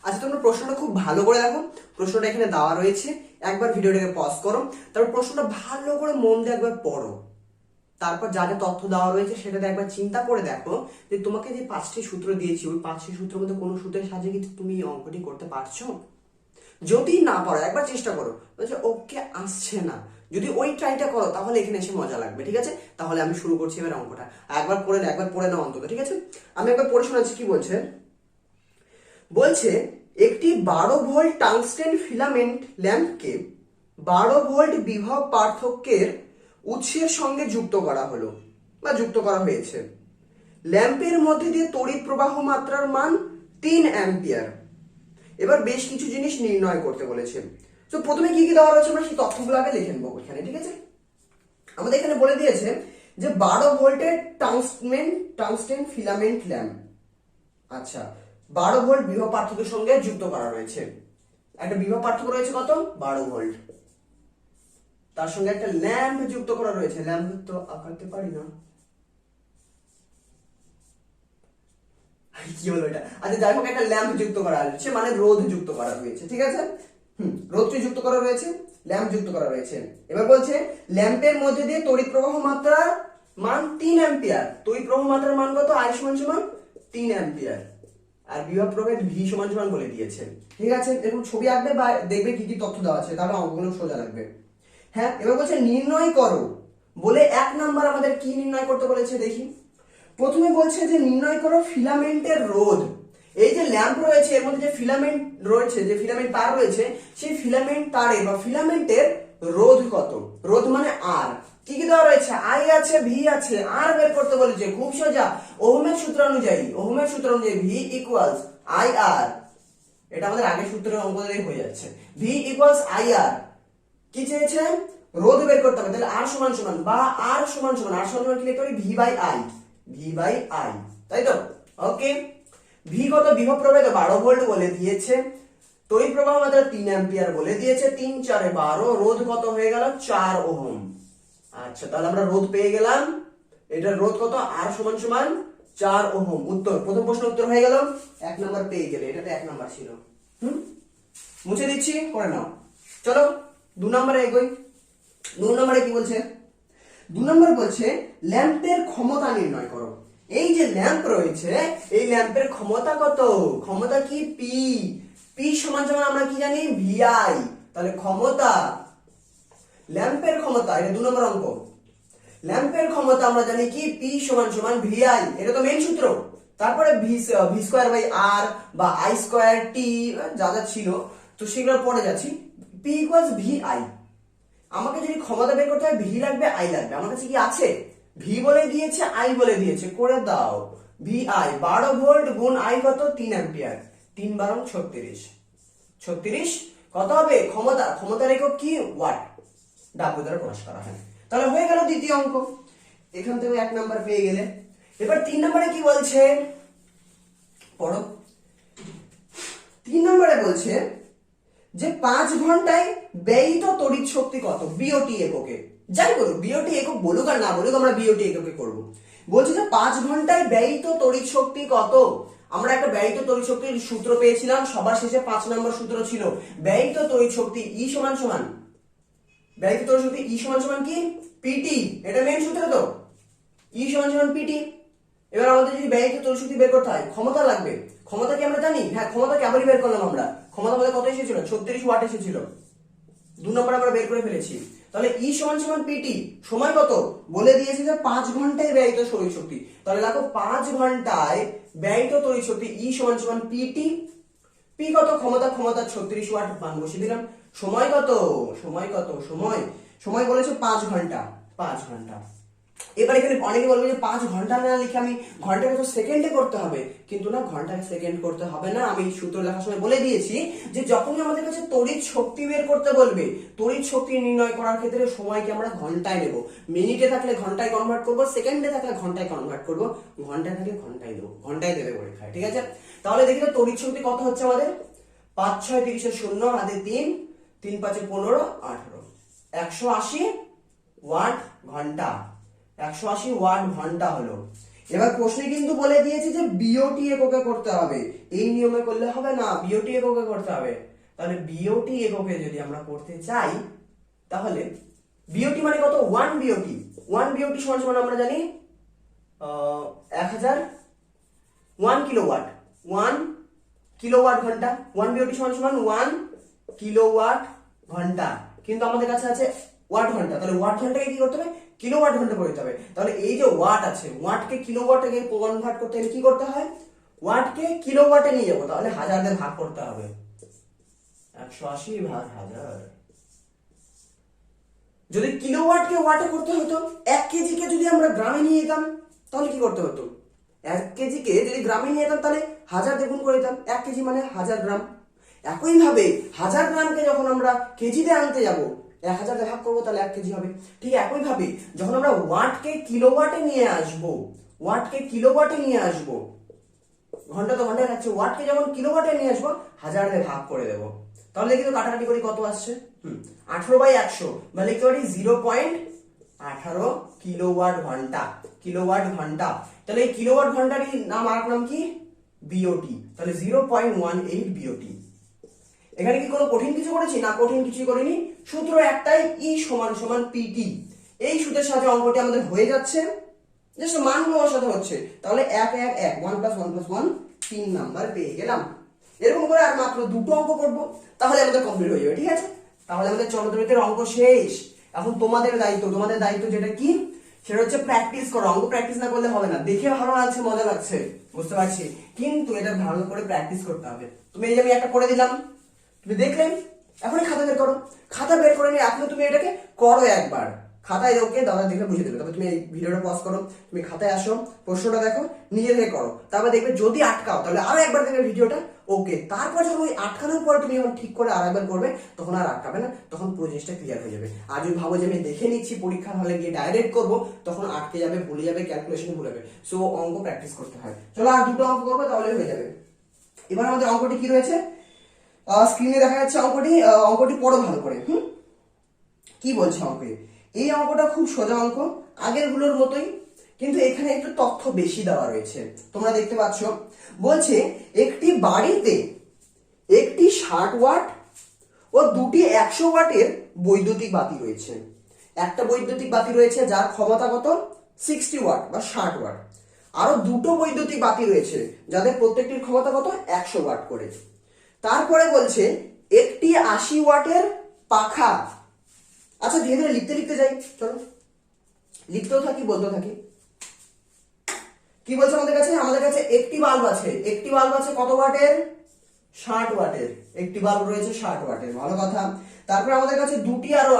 আচ্ছা, তোমরা প্রশ্নটা খুব ভালো করে দেখো। প্রশ্নটা এখানে দেওয়া রয়েছে, একবার ভিডিওটাকে পজ করো, তারপর প্রশ্নটা ভালো করে মন দিয়ে একবার পড়ো। তারপর যা যা তথ্য দেওয়া রয়েছে সেটাতে একবার চিন্তা করে দেখো যে তোমাকে যে 5টি সূত্র দিয়েছি, ওই 5টি সূত্রের মধ্যে কোনো সূত্রের সাহায্যে কি তুমি এই অঙ্কটি করতে পারছো? যদি না পারো, একবার চেষ্টা করো, ওকে আসছে না, যদি ওই ট্রাইটা করো তাহলে এখানে এসে মজা লাগবে, ঠিক আছে। তাহলে আমি শুরু করছি এবার অঙ্কটা। একবার পড়ে নাও অন্তত, ঠিক আছে। আমি একবার পড়ে শোনাচ্ছি কি বলছে। একটি 12 ভোল্ট টাংস্টেন ফিলামেন্ট ল্যাম্পকে 12 ভোল্ট বিভব পার্থক্যের উৎসের সঙ্গে যুক্ত করা হলো বা যুক্ত করা হয়েছে। ল্যাম্পের মধ্যে দিয়ে তড়িৎ প্রবাহ মাত্রার মান 3 অ্যাম্পিয়ার। এবার বেশ কিছু জিনিস নির্ণয় করতে বলেছে। তো প্রথমে কি কি দেওয়া রয়েছে আমরা সেই তথ্যগুলো আগে লিখে নেবো এখানে, ঠিক আছে। আমাদের এখানে বলে দিয়েছে যে 12 ভোল্টের টাংস্টেন ফিলামেন্ট ল্যাম্প, আচ্ছা 12 ভোল্ট বিভব পার্থক্যের সঙ্গে যুক্ত করা রয়েছে। একটা বিভব পার্থক্য রয়েছে কত? 12 ভোল্ট। তার সঙ্গে একটা ল্যাম্প যুক্ত করা রয়েছে। ল্যাম্প তো আঁকাতে পারি না, কি হলো এটা? আচ্ছা যাই হোক, একটা ল্যাম্প যুক্ত করা হয়েছে, মানে রোধ যুক্ত করা হয়েছে, ঠিক আছে। রোধটি যুক্ত করা রয়েছে, ল্যাম্প যুক্ত করা রয়েছে। এবার বলছে ল্যাম্পের মধ্যে দিয়ে তড়িৎ প্রবাহ মাত্রার মান 3 অ্যাম্পিয়ার। তড়িৎ প্রবাহ মাত্রার মান কত? I সমান 3 অ্যাম্পিয়ার। আর বিভব প্রভেদ V সমান বলে দিয়েছে, ঠিক আছে। দেখুন ছবি আঁকবে বা দেখবে কি কি তথ্য দেওয়া আছে, তাহলে অঙ্কগুলো সোজা লাগবে। হ্যাঁ, এবার বলছে নির্ণয় করো বলে 1 নাম্বার আমাদের কি নির্ণয় করতে বলেছে দেখি। প্রথমে বলছে যে নির্ণয় করো ফিলামেন্টের রোধ। এই যে ল্যাম্প রয়েছে এর মধ্যে যে ফিলামেন্ট রয়েছে, যে ফিলামেন্ট তার রয়েছে, সেই ফিলামেন্ট তারে বা ফিলামেন্টের রোধ কত? রোধ মানে আর। কি কি দেওয়া রয়েছে? আই আছে, ভি আছে, আর বের করতে বলেছে। খুব সোজা, ওহমের সূত্র অনুযায়ী ভি ইকুয়ালস আই আর। এটা আমাদের আগের সূত্রের অঙ্ক দিয়ে হয়ে যাচ্ছে। ভি ইকুয়ালস আই আর। কি চেয়েছে? রোধ বের করতে হবে। তাহলে আর সমান সমান বা আর সমান সমান কি লিখতে পারি? ভি বাই আই, তাই তো। ওকে, ভি কত? বিভব প্রভেদ 12 ভোল্ট বলে দিয়েছে। তড়িৎ প্রবাহ মাত্রা 3 অ্যাম্পিয়ার বলে দিয়েছে, 3 4 12, রোধ কত হয়ে গেল 4 ওহম। আচ্ছা, তাহলে আমরা রোধ পেয়ে গেলাম, এটার রোধ কত, আর সমান সমান 4 ওহম। উত্তর, প্রথম প্রশ্ন উত্তর হয়ে গেল, 1 নাম্বার পেয়ে গেলে, এটা তো 1 নাম্বার ছিল। মুছে দিচ্ছি, করে নাও। চলো 2 নম্বরে এগোই। 2 নম্বরে কি বলছে? 2 নম্বর বলছে ল্যাম্পের ক্ষমতা নির্ণয় করো। এই যে ল্যাম্প রয়েছে, এই ল্যাম্পের ক্ষমতা কত? ক্ষমতা কি? পি। পি সমান সমান আমরা কি জানি? ভিআই। তাহলে ক্ষমতা, ল্যাম্পের ক্ষমতা, এটা 2 নম্বর অঙ্ক। ল্যাম্পের ক্ষমতা আমরা জানি কি? পি সমান সমান ভিআই, এটা তো মেইন সূত্র। তারপরে ভি স্কয়ার বাই আর বা আই স্কয়ার টি যা যা ছিল, তো সেগুলো পড়ে যাচ্ছি। P equals VI. আমাকে যদি ক্ষমতা বের করতে হয়, ভি লাগবে, আই লাগবে। আমার কাছে কি আছে? ভি বলে দিয়েছে, আই বলে দিয়েছে, করে দাও। ভিআই 12 ভোল্ট গুণ আই কত? 3 অ্যাম্পিয়ার। 3 12 36। 36 কত হবে? ক্ষমতা, ক্ষমতার একক কি? ওয়াট। ডাব্লিউ দ্বারা প্রকাশ করা হয়। তাহলে হয়ে গেল দ্বিতীয় অঙ্ক। এখান থেকে 1 নাম্বার পেয়ে গেলে। এবার 3 নম্বরে কি বলছে পড়ো। 3 নম্বরে বলছে যে 5 ঘন্টায় ব্যয়িত তড়িৎ শক্তি কত? বিওটি এককে। যাই বলুক, বিওটি একক বলুক আর না বলুক, আমরা বিওটি এককে করব। বলছে যে 5 ঘন্টায় ব্যয়িত তড়িৎ শক্তি কত? আমরা একটা ব্যয়িত তড়িৎ শক্তির সূত্র পেয়েছিলাম, সবার শেষে 5 নম্বর সূত্র ছিল ব্যয়িত তড়িৎ শক্তি ই সমান সমান, ব্যয়িত তড়িৎ শক্তি ই সমান সমান কি? পিটি। এটা মেইন সূত্র তো, ই সমান সমান পিটি। এবার আমাদের যদি ব্যয়িত তড়িৎ শক্তি বের করতে হয়, ক্ষমতা লাগবে। ক্ষমতা কি আমরা জানি? হ্যাঁ, ক্ষমতা কেবলই বের করলাম আমরা। ক্ষমতা আমাদের কত এসেছিল? 36 ওয়াট এসেছিল। 2 নম্বর আমরা বের করে ফেলেছি। তাহলে ই সমান সমান পিটি। সময় কত? বলে দিয়েছে যে 5 ঘন্টায় ব্যয়িত তড়িৎ শক্তি। তাহলে দেখো 5 ঘন্টায় ব্যয়িত তড়িৎ শক্তি ই সমান সমান পিটি। পি কত? ক্ষমতা, ক্ষমতা 36 ওয়াট, মান বসিয়ে দিলাম। সময় কত? সময় কত? সময় বলেছে 5 ঘন্টা। 5 ঘন্টা। এবার এখানে অনেকে বলবে যে 5 ঘন্টা না লিখে আমি ঘন্টাকে তো সেকেন্ডে করতে হবে, কিন্তু না, ঘন্টাকে সেকেন্ড করতে হবে না। আমি সূত্র লেখার সময় বলে দিয়েছি যে যখনই আমাদের কাছে তড়িৎ শক্তি বের করতে বলবে, তড়িৎ শক্তি নির্ণয় করার ক্ষেত্রে সময়কে আমরা ঘন্টায় নেব। মিনিটে থাকলে ঘন্টায় কনভার্ট করব, সেকেন্ডে থাকলে ঘন্টায় কনভার্ট করব, ঘন্টায় থাকলে ঘন্টায় দেবো, ঘন্টায় দেবে পরীক্ষায়। ঠিক আছে? তাহলে দেখি তো তড়িৎ শক্তি কত হচ্ছে আমাদের। 5 6 30 0 হাতে 3, 3 5 15 18, 180 ওয়াট ঘন্টা। 180 ওয়াট ঘন্টা হলো। এবার প্রশ্নে কিন্তু বলে দিয়েছে যে বিওটি এককে করতে হবে। এই নিয়মে করলে হবে না, বিওটি এককে করতে হবে। তাহলে বিওটি এককে যদি আমরা করতে চাই, তাহলে বিওটি মানে কত? 1 বিওটি। 1 বিওটি সমান সমান আমরা জানি 1000 1 কিলোওয়াট। 1 কিলোওয়াট ঘন্টা। 1 বিওটি সমান সমান 1 কিলোওয়াট ঘন্টা। কিন্তু আমাদের কাছে আছে ওয়াট ঘন্টা। তাহলে ওয়াট ঘন্টাকে কি করতে হবে? কিলোওয়াট ঘন্টা করতে হবে। তাহলে এই যে ওয়াট আছে, ওয়াটকে কিলোওয়াটে কনভার্ট করতে হলে কি করতে হয়? ওয়াটকে কিলোওয়াটে নিয়ে যাবো, তাহলে 1000 দিয়ে ভাগ করতে হবে। 180 ভাগ 1000। যদি কিলোওয়াটকে ওয়াটে করতে হতো, 1 কেজি কে যদি আমরা গ্রামে নিয়ে যেতাম, তাহলে কি করতে হতো? 1 কেজি কে যদি গ্রামে নিয়ে যেতাম, তাহলে 1000 দিয়ে গুণ করে দিতাম। 1 কেজি মানে 1000 গ্রাম। একইভাবে 1000 গ্রামকে যখন আমরা কেজিতে আনতে যাব, 1000 দিয়ে ভাগ করবো, তাহলে 1 কেজি হবে। ঠিক একইভাবে যখন আমরা ওয়াটকে কিলোওয়াটে নিয়ে আসবো, ওয়াটকে কিলোওয়াটে নিয়ে আসবো, ঘন্টা তো ঘন্টায় থাকছে, ওয়াটকে যখন কিলোওয়াটে নিয়ে আসবো, 1000 দিয়ে ভাগ করে দেবো। তাহলে কিন্তু কাটাকাটি করি, কত আসছে? 18/100, বা লিখতে পারি 0.18 কিলোওয়াট ঘন্টা। কিলোওয়াট ঘন্টা। তাহলে এই কিলোওয়াট ঘন্টার নাম, আর নাম কি? বিওটি। তাহলে 0.18 বিওটি। এখানে কি কোনো কঠিন কিছু করেছি? না, কঠিন কিছু করিনি। সূত্র একটাই, ই সমান সমান পিটি। এই সূত্রের সাথে অঙ্কটি আমাদের হয়ে যাচ্ছে, জাস্ট মানগুলো বসাতে হচ্ছে। তাহলে 1 1 1 1 + 1 + 1 3 নাম্বার পেয়ে গেলাম। এরকম করে আর মাত্র 2টো অঙ্ক করব, তাহলে আমাদের কমপ্লিট হয়ে যাবে। ঠিক আছে? তাহলে আমাদের চলদ্রমিতের অঙ্ক শেষ। এখন তোমাদের দায়িত্ব যেটা কি, সেটা হচ্ছে প্র্যাকটিস করো। অঙ্ক প্র্যাকটিস না করলে হবে না। দেখে ভালো লাগছে, মজা লাগছে, বুঝতে পারছি, কিন্তু এটা ভালো করে প্র্যাকটিস করতে হবে। তুমি এই যে আমি একটা করে দিলাম, তুমি দেখলে, এখনই খাতা বের করো। খাতা বের করে নিয়ে এখন তুমি এটাকে করো একবার। খাতায় ওকে দাদা দেখে বুঝে দেবে। তবে তুমি এই ভিডিওটা পজ করো, তুমি খাতায় আসো, প্রশ্নটা দেখো, নিজে থেকে করো। তারপর দেখবে যদি আটকাও, তাহলে আরো একবার দেখবে ভিডিওটা। ওকে, তারপর যখন ওই আটকানোর পরে তুমি যখন ঠিক করে আর একবার করবে, তখন আর আটকাবে না, তখন পুরো জিনিসটা ক্লিয়ার হয়ে যাবে। আর যদি ভাবো যে আমি দেখে নিচ্ছি, পরীক্ষার হলে গিয়ে ডাইরেক্ট করবো, তখন আটকে যাবে, ভুলে যাবে, ক্যালকুলেশন ভুলে যাবে। সো অঙ্ক প্র্যাকটিস করতে হয়। চলো আর 2টো অঙ্ক করবো, তাহলে হয়ে যাবে। এবার আমাদের অঙ্কটি কি রয়েছে? স্ক্রিনে দেখা যাচ্ছে অঙ্কটি, অঙ্কটি পড়ো ভালো করে। কি বলছে অঙ্কে? এই অঙ্কটা খুব সোজা অঙ্ক, আগের গুলোর মতোই, কিন্তু এখানে একটু তথ্য বেশি দেওয়া রয়েছে। তোমরা দেখতে পাচ্ছ, বলছে একটি বাড়িতে একটি 60 ওয়াট ও দুটি 100 ওয়াটের বৈদ্যুতিক বাতি রয়েছে। একটা বৈদ্যুতিক বাতি রয়েছে যার ক্ষমতা কত? 60 ওয়াট বা 60 ওয়াট। আরো দুটো বৈদ্যুতিক বাতি রয়েছে যাদের প্রত্যেকটির ক্ষমতা কত? 100 ওয়াট করে। তারপরে বলছে একটি 80 ওয়াটের পাখা। আচ্ছা ধীরে ধীরে লিখতে লিখতে যাই, চলো লিখতেও থাকি বলতেও থাকি। কি বলছে আমাদের কাছে? আমাদের কাছে একটি বাল্ব আছে, একটি বাল্ব আছে কত ওয়াটের? 60 ওয়াটের। একটি বাল্ব রয়েছে 60 ওয়াটের, ভালো কথা। তারপরে আমাদের কাছে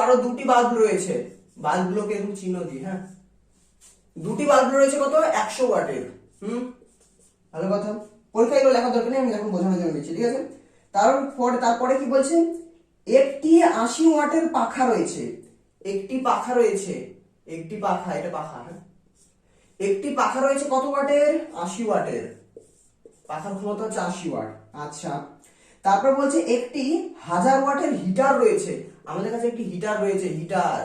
আরো দুটি বাল্ব রয়েছে, বাল্বগুলোকে এরকম চিহ্ন দিই, হ্যাঁ। দুটি বাল্ব রয়েছে কত? 100 ওয়াটের। ভালো কথা। পরীক্ষা এগুলো লেখার দরকার নেই, আমি এখন বোঝানোর জন্য দিচ্ছি, ঠিক আছে। তারপরে কি বলছে? একটি 80 ওয়াটের পাখা রয়েছে। একটি পাখা রয়েছে, একটি পাখা, এটা পাখা, হ্যাঁ। একটি পাখা রয়েছে কত ওয়াটের? 80 ওয়াটের। পাখার ক্ষমতা হচ্ছে 80 ওয়াট। আচ্ছা, তারপর বলছে একটি 1000 ওয়াটের হিটার রয়েছে। আমাদের কাছে একটি হিটার রয়েছে, হিটার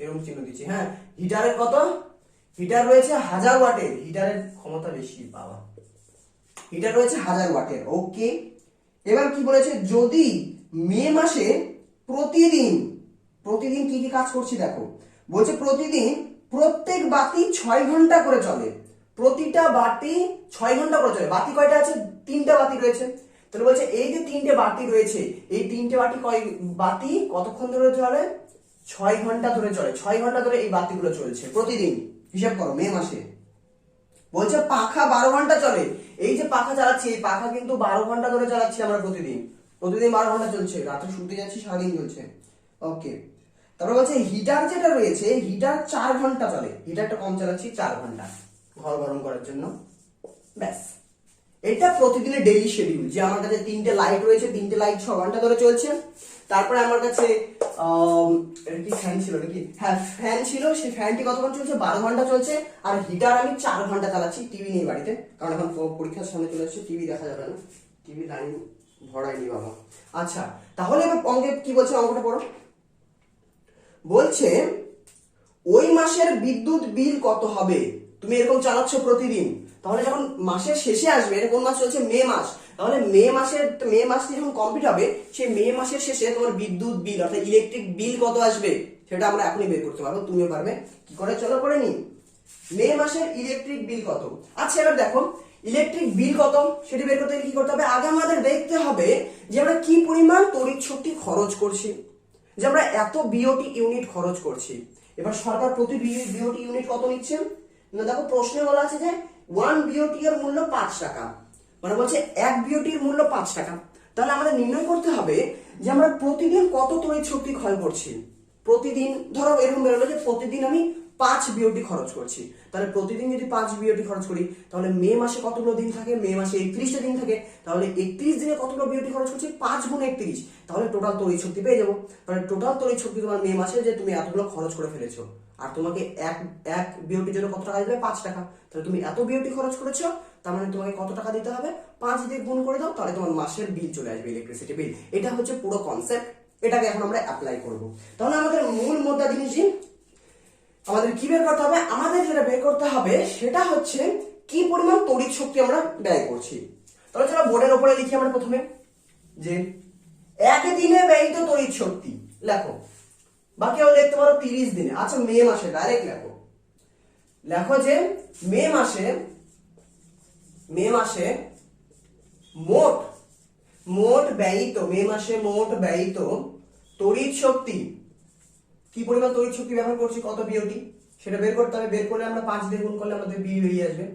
এরকম চিহ্ন দিচ্ছি, হ্যাঁ। হিটারের কত? হিটার রয়েছে 1000 ওয়াটের। হিটারের ক্ষমতা বেশি বাবা। হিটার রয়েছে 1000 ওয়াটের, ওকে। এবার কি বলেছে? যদি মে মাসে প্রতিদিন প্রতিদিন কি কি কাজ করছি দেখো। বলছে প্রতিদিন প্রত্যেক বাতি 6 ঘন্টা করে চলে। প্রতিটা বাতি 6 ঘন্টা করে চলে। বাতি কয়টা আছে? 3টা বাতি রয়েছে। তাহলে বলছে এই যে 3টে বাতি রয়েছে, এই 3টে বাতি কতক্ষণ ধরে চলে? 6 ঘন্টা ধরে চলে। 6 ঘন্টা ধরে এই বাতিগুলো চলছে প্রতিদিন। হিসাব করো মে মাসে। বলছে পাখা 12 ঘন্টা চলে। এই যে পাখা চালাচ্ছি, এই পাখা কিন্তু 12 ঘন্টা ধরে চালাচ্ছি আমরা প্রতিদিন। প্রতিদিন 12 ঘন্টা চলছে, রাতে শুতে যাচ্ছি, সারাদিন চলছে, ওকে। তারপর বলছে হিটার যেটা রয়েছে, হিটার 4 ঘন্টা চলে। হিটারটা কম চালাচ্ছি, 4 ঘন্টা ঘর গরম করার জন্য, ব্যাস। এটা প্রতিদিনের ডেইলি শিডিউল। যে আমার কাছে 3টে লাইট রয়েছে, 3টে লাইট 6 ঘন্টা ধরে চলছে। তারপরে আমার কাছে কি ফ্যান ছিল নাকি? হ্যাঁ, ফ্যান ছিল। সেই ফ্যানটি কতক্ষণ চলছে? 12 ঘন্টা চলছে। আর হিটার আমি 4 ঘন্টা চালাচ্ছি। টিভি নেই বাড়িতে, কারণ এখন পরীক্ষার সামনে চলে আসছে, টিভি দেখা যাবে না, টিভি লাইন ভরাইনি বাবা। আচ্ছা, তাহলে এবার অঙ্কে কি বলছে? অঙ্কটা পড়ো। বলছে ওই মাসের বিদ্যুৎ বিল কত হবে? তুমি এরকম চালাচ্ছ প্রতিদিন, তাহলে যখন মাসের শেষে আসবে, এটা কোন মাস চলছে? মে মাস। তাহলে মে মাসটি যখন কমপ্লিট হবে, সেই মে মাসের শেষে তোমার বিদ্যুৎ বিল অর্থাৎ ইলেকট্রিক বিল কত আসবে সেটা আমরা এখনই বের করতে পারবো, তুমিও পারবে। কি করে? চলো করে নি। মে মাসের ইলেকট্রিক বিল কত? আচ্ছা, এবার দেখো ইলেকট্রিক বিল কত সেটি বের করতে গেলে কি করতে হবে? আগে আমাদের দেখতে হবে যে আমরা কি পরিমাণ তড়িৎ শক্তি খরচ করছি, যে আমরা এত বিওটি ইউনিট খরচ করছি। এবার সরকার প্রতি বিওটি ইউনিট কত নিচ্ছে না, দেখো প্রশ্নে বলা আছে যে 1 বিওটি এর মূল্য 5 টাকা, মানে বলছে 1 বিওটির মূল্য 5 টাকা। তাহলে আমাদের নির্ণয় করতে হবে যে আমরা প্রতিদিন কত তড়িৎ শক্তি ক্ষয় করছি। প্রতিদিন ধরো এরকম বেরোলো যে প্রতিদিন আমি 5 বিওটি খরচ করছি। তাহলে প্রতিদিন যদি 5 বিওটি খরচ করি, তাহলে মে মাসে কতগুলো দিন থাকে? মে মাসে 31টা দিন থাকে। তাহলে 31 দিনে কতগুলো বিওটি খরচ করছি? 5 গুণ 31, তাহলে টোটাল তড়িৎ শক্তি পেয়ে যাবো। তাহলে টোটাল তড়িৎ শক্তি তোমার মে মাসে যে তুমি এতগুলো খরচ করে ফেলেছো, আর তোমাকে এক বিওটির জন্য কত টাকা দিতে হবে? 5 টাকা। তাহলে তুমি এত বিওটি খরচ করেছো, তার মানে তোমাকে কত টাকা দিতে হবে? 5 দিয়ে গুণ করে দাও, তাহলে তোমার মাসের বিল চলে আসবে, ইলেকট্রিসিটি বিল। এটা হচ্ছে পুরো কনসেপ্ট। এটাকে এখন আমরা অ্যাপ্লাই করব। তাহলে আমাদের মূল মুদ্রা জিনিসটি আমাদের কি বের করতে হবে? আমাদের যেটা বের করতে হবে সেটা হচ্ছে কি পরিমাণ তড়িৎ শক্তি আমরা ব্যয় করছি। তাহলে চলো বোর্ডের উপরে লিখি আমরা প্রথমে যে একদিনে ব্যয়িত তড়িৎ শক্তি লেখো, বা কেউ লিখতে পারো 30 দিনে। আচ্ছা, মে মাসে ডাইরেক্ট লেখো। লেখো যে মে মাসে মোট ব্যয়িত, মে মাসে মোট ব্যয়িত তড়িৎ শক্তি, কি পরিমাণ তড়িৎ শক্তি ব্যবহার করছি, কত বিওটি, সেটা বের করতে হবে। বের করলে আমরা 5 দিয়ে গুণ করলে আমাদের বিল বেরিয়ে আসবে।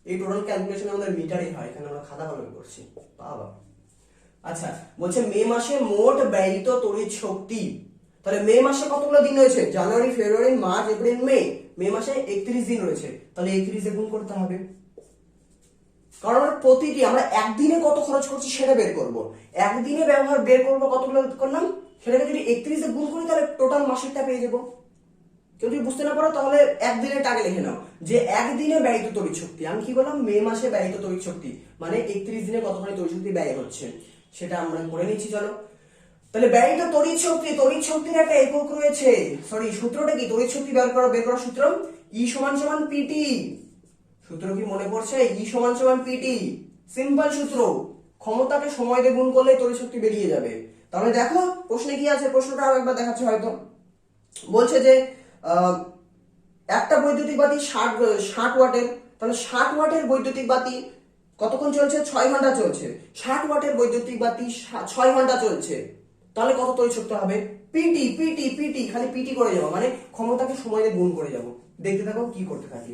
এই টোটাল ক্যালকুলেশন আমাদের মিটারই হয়, এখানে আমরা খাতা কলমে করছি বাবা। আচ্ছা, বলছে মে মাসে মোট ব্যয়িত তড়িৎ শক্তি। তাহলে মে মাসে কতগুলো দিন রয়েছে? জানুয়ারি, ফেব্রুয়ারি, মার্চ, এপ্রিল, মে। মে মাসে 31 দিন রয়েছে, তাহলে 31 দিয়ে গুণ করতে হবে। কারণ আমরা প্রতিটি আমরা একদিনে কত খরচ করছি সেটা বের করব। একদিনে ব্যবহার বের করবো কতগুলো করলাম, সেটাকে যদি 31 দিয়ে গুণ করি তাহলে টোটাল মাসেরটা পেয়ে যাবো। কেউ যদি বুঝতে না পারো তাহলে একদিনের টাকে লিখে নাও যে একদিনে ব্যয়িত তড়িৎ শক্তি। আমি কি বললাম, মে মাসে ব্যয়িত তড়িৎ শক্তি মানে 31 দিনে কতখানি তড়িৎ শক্তি ব্যয় হচ্ছে সেটা আমরা করে নিচ্ছি। চলো তাহলে ব্যয়িত তড়িৎ শক্তির একটা একক রয়েছে, সরি সূত্রটা কি, তড়িৎ শক্তি বের করার সূত্র ই সমান সমান পিটি। সূত্র কি মনে পড়ছে? ই সমান সমান পিটি, সিম্পল সূত্র। ক্ষমতাকে সময় দিয়ে গুণ করলে তড়িৎ শক্তি বেরিয়ে যাবে। তাহলে দেখো প্রশ্নে কি আছে, প্রশ্নটা আরো একবার দেখাচ্ছে হয়তো। বলছে যে একটা বৈদ্যুতিক বাতি 60 ওয়াটের, তাহলে 60 ওয়াটের বৈদ্যুতিক বাতি কতক্ষণ চলছে? 6 ঘন্টা চলছে। 60 ওয়াটের বৈদ্যুতিক বাতি 6 ঘন্টা চলছে, তাহলে কত তড়িৎ শক্তি হবে? পিটি পিটি পিটি, খালি পিটি করে যাবো, মানে ক্ষমতাকে সময় দিয়ে গুণ করে যাব। দেখতে থাকো কি করতে থাকি।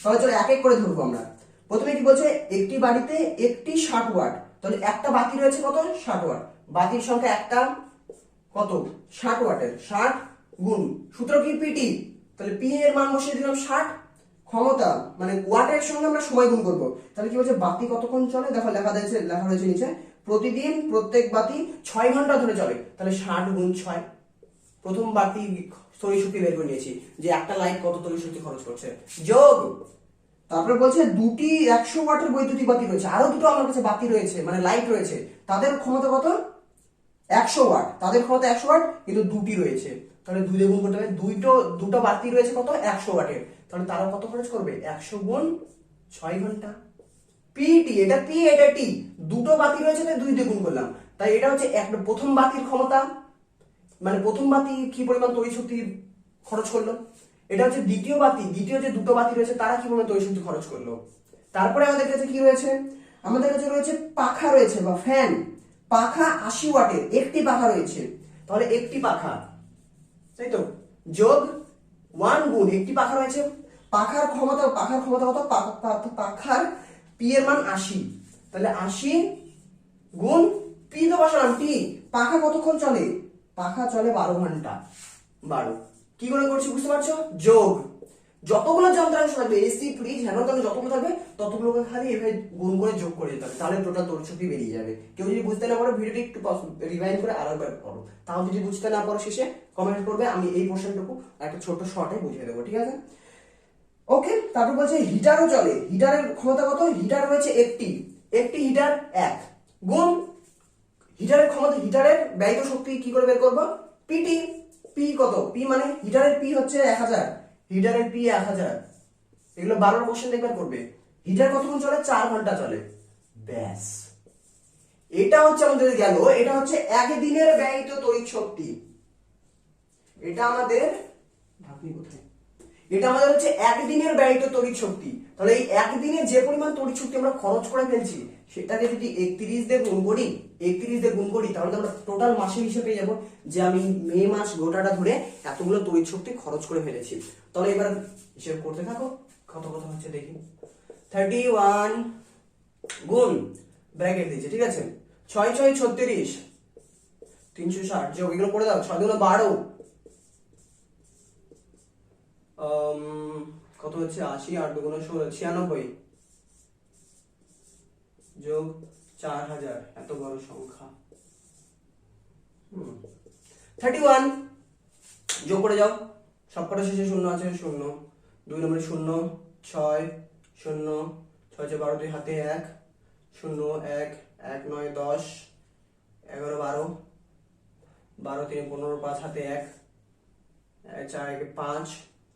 তাহলে চলো এক এক করে ধরবো আমরা। প্রথমে কি বলছে, একটি বাড়িতে একটি 60 ওয়াট, তাহলে একটা বাতি রয়েছে কত? 60 ওয়াট। বাতির সংখ্যা একটা কত? 60 ওয়াটের, 60 গুণ সূত্র কি পিটি, তাহলে পি এর মান বসিয়ে দিলাম 60, ক্ষমতা মানে ওয়াটের সঙ্গে আমরা সময় গুণ করব। তাহলে কি বলছে, বাতি কতক্ষণ চলে? দেখো লেখা রয়েছে নিচে, প্রতিদিন প্রত্যেক বাতি 6 ঘন্টা ধরে চলে, তাহলে 60 গুণ 6। প্রথম বাতি তড়িৎ শক্তি বের করে নিয়েছি যে একটা লাইট কত তড়িৎ শক্তি খরচ করছে, যোগ তারপরে বলছে দুটি 100 ওয়াটের বৈদ্যুতিক বাতি রয়েছে, আরো দুটো আমার কাছে বাতি রয়েছে মানে লাইট রয়েছে, তাদের ক্ষমতা কত? 100 ওয়াট, তাদের ক্ষমতা 100 ওয়াট, কিন্তু দুটি রয়েছে, তাহলে 2 দিয়ে গুণ করতে হবে। দুটো বাতি রয়েছে কত? 100 ওয়াটের, তাহলে তারা কত খরচ করবে? 100 গুণ 6 ঘন্টা। পিটি, এটা পি এটা টি, দুটো বাতি রয়েছে তাই 2 দিয়ে গুণ করলাম, তাই এটা হচ্ছে প্রথম বাতির ক্ষমতা, মানে প্রথম বাতি কি পরিমাণ তড়িৎ শক্তি খরচ করলো। এটা হচ্ছে দ্বিতীয় বাতি, দ্বিতীয় যে দুটো বাতি রয়েছে তারা কি পরিমাণ তড়িৎ শক্তি খরচ করলো। তারপরে আমাদের কাছে কি রয়েছে? আমাদের কাছে রয়েছে পাখা রয়েছে বা ফ্যান, পাখা 80 ওয়াটের, একটি পাখা রয়েছে, তাহলে একটি পাখা, তাই তো, যোগ 1 গুণ একটি পাখা রয়েছে, পাখার ক্ষমতা কত? পাখার পি এর মান 80, তাহলে 80 গুণ পি তো বসালাম টি, পাখা কতক্ষণ চলে? পাখা চলে 12 ঘন্টা। 12 কি করে করছি বুঝতে পারছো? যোগ যতগুলো যন্ত্রাংশ থাকবে, এসি ফ্রিজ হেন তেন যতগুলো থাকবে ততগুলোকে খালি এভাবে গুণ করে যোগ করে যেতে হবে, তাহলে টোটাল তড়িৎ শক্তি বেরিয়ে যাবে। কেউ যদি বুঝতে না পারো ভিডিওটি একটু রিভাইন্ড করে আরেকবার করো, তাও যদি বুঝতে না পারো শেষে কমেন্ট করবে, আমি এই পোর্শনটুকু একটা ছোট শর্টে বুঝিয়ে দেবো, ঠিক আছে? ওকে, তারপর বলছে হিটারও চলে, হিটারের ক্ষমতা কত? হিটার রয়েছে একটি হিটার 1 গুণ হিটারের ক্ষমতা, হিটারের ব্যয়িত শক্তি কি করে বের করবো? পিটি, পি কত? পি মানে হিটারের পি হচ্ছে 1000, হিটারের পি 1000, এগুলো 12 কোশ্চেন দেখবার করবে। হিটার কতক্ষণ চলে? 4 ঘন্টা চলে, ব্যাস। এটা হচ্ছে আমাদের গেল, এটা হচ্ছে একদিনের ব্যয়িত তড়িৎ শক্তি। এটা আমাদের কোথায়? এটা আমাদের হচ্ছে একদিনের ব্যয়িত তড়িৎ শক্তি। তাহলে এই একদিনে যে পরিমাণ তড়িৎ শক্তি আমরা খরচ করে ফেলছি সেটাকে যদি 31 দিয়ে গুণ করি তাহলে আমরা টোটাল মাসের হিসেবে পেয়ে যাবো যে আমি মে মাস গোটাটা ধরে এতগুলো তড়িৎ শক্তি খরচ করে ফেলেছি। তাহলে এবার হিসেব করতে থাকো কত হচ্ছে দেখি। 31 গুণ ব্র্যাকেট দিয়েছে, ঠিক আছে, 6 6 36, 360 যোগ এগুলো করে দাও, 6 দুগুণ 12, কত হচ্ছে? 80, 8 দুগুণ 96, যোগ 4000, এত বড় সংখ্যা। 31 যোগ করে যাও, সবকটা শেষে শূন্য আছে, 0 2 নম্বরে 0 6 0 6 12 2 হাতে 1 0 1 1 9 10 11 12 12 3 15 5 হাতে 1 4 1 5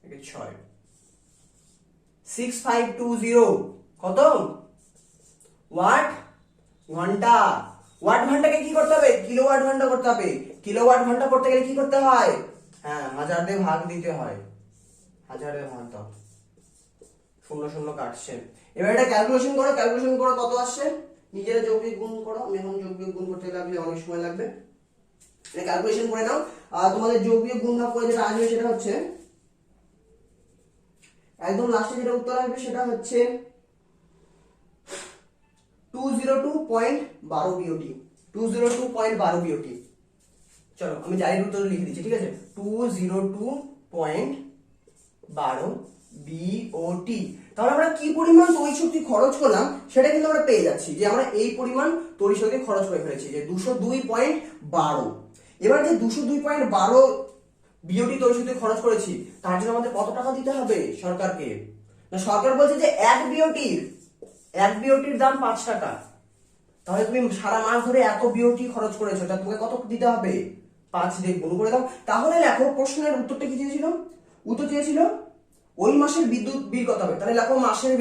1 6 6520 কত? ওয়াট ঘন্টা। ওয়াট ঘন্টাকে কি করতে হবে? কিলোওয়াট ঘন্টা করতে হবে। কিলোওয়াট ঘন্টা করতে গেলে কি করতে হয়? হ্যাঁ, 1000 দিয়ে ভাগ দিতে হয়, 1000 দিয়ে ভাগ দাও, 0 0 কাটছে। এবার এটা ক্যালকুলেশন করো কত আসছে, নিজেরা যোগ বিয়োগ গুণ করো, আমি এখন যোগ বিয়োগ গুণ করতে লাগলে অনেক সময় লাগবে, এটা ক্যালকুলেশন করে নাও। আর তোমাদের যোগ বিয়োগ গুণ ভাগ করে যেটা আসবে সেটা হচ্ছে একদম লাস্টে যেটা উত্তর আসবে সেটা হচ্ছে 202.12 বিওটি, 202.12 বিওটি। চলো আমি ডাইরেক্ট উত্তর লিখে দিচ্ছি, ঠিক আছে, 202.12 বিওটি। তাহলে আমরা কি পরিমাণ তড়িৎ শক্তি খরচ করলাম সেটা কিন্তু আমরা পেয়ে যাচ্ছি যে আমরা এই পরিমাণ তড়িৎ শক্তি খরচ করে ফেলেছি, যে 202.12। এবার যে 202.12 বিওটি তৈরি হতে খরচ করেছি, তার জন্য আমাদের কত টাকা দিতে হবে সরকারকে? না, সরকার বলছে যে এক বিওটির দাম 5 টাকা। তাহলে তুমি সারা মাস ধরে এত বিওটি খরচ করেছো, তা তোমাকে কত দিতে হবে? 5 দিয়ে গুণ করে দাও। তাহলে লেখো প্রশ্নের উত্তরটা কি চেয়েছিল? উত্তর চেয়েছিল ওই মাসের বিদ্যুৎ বিল কত হবে। তাহলে লেখো মাসের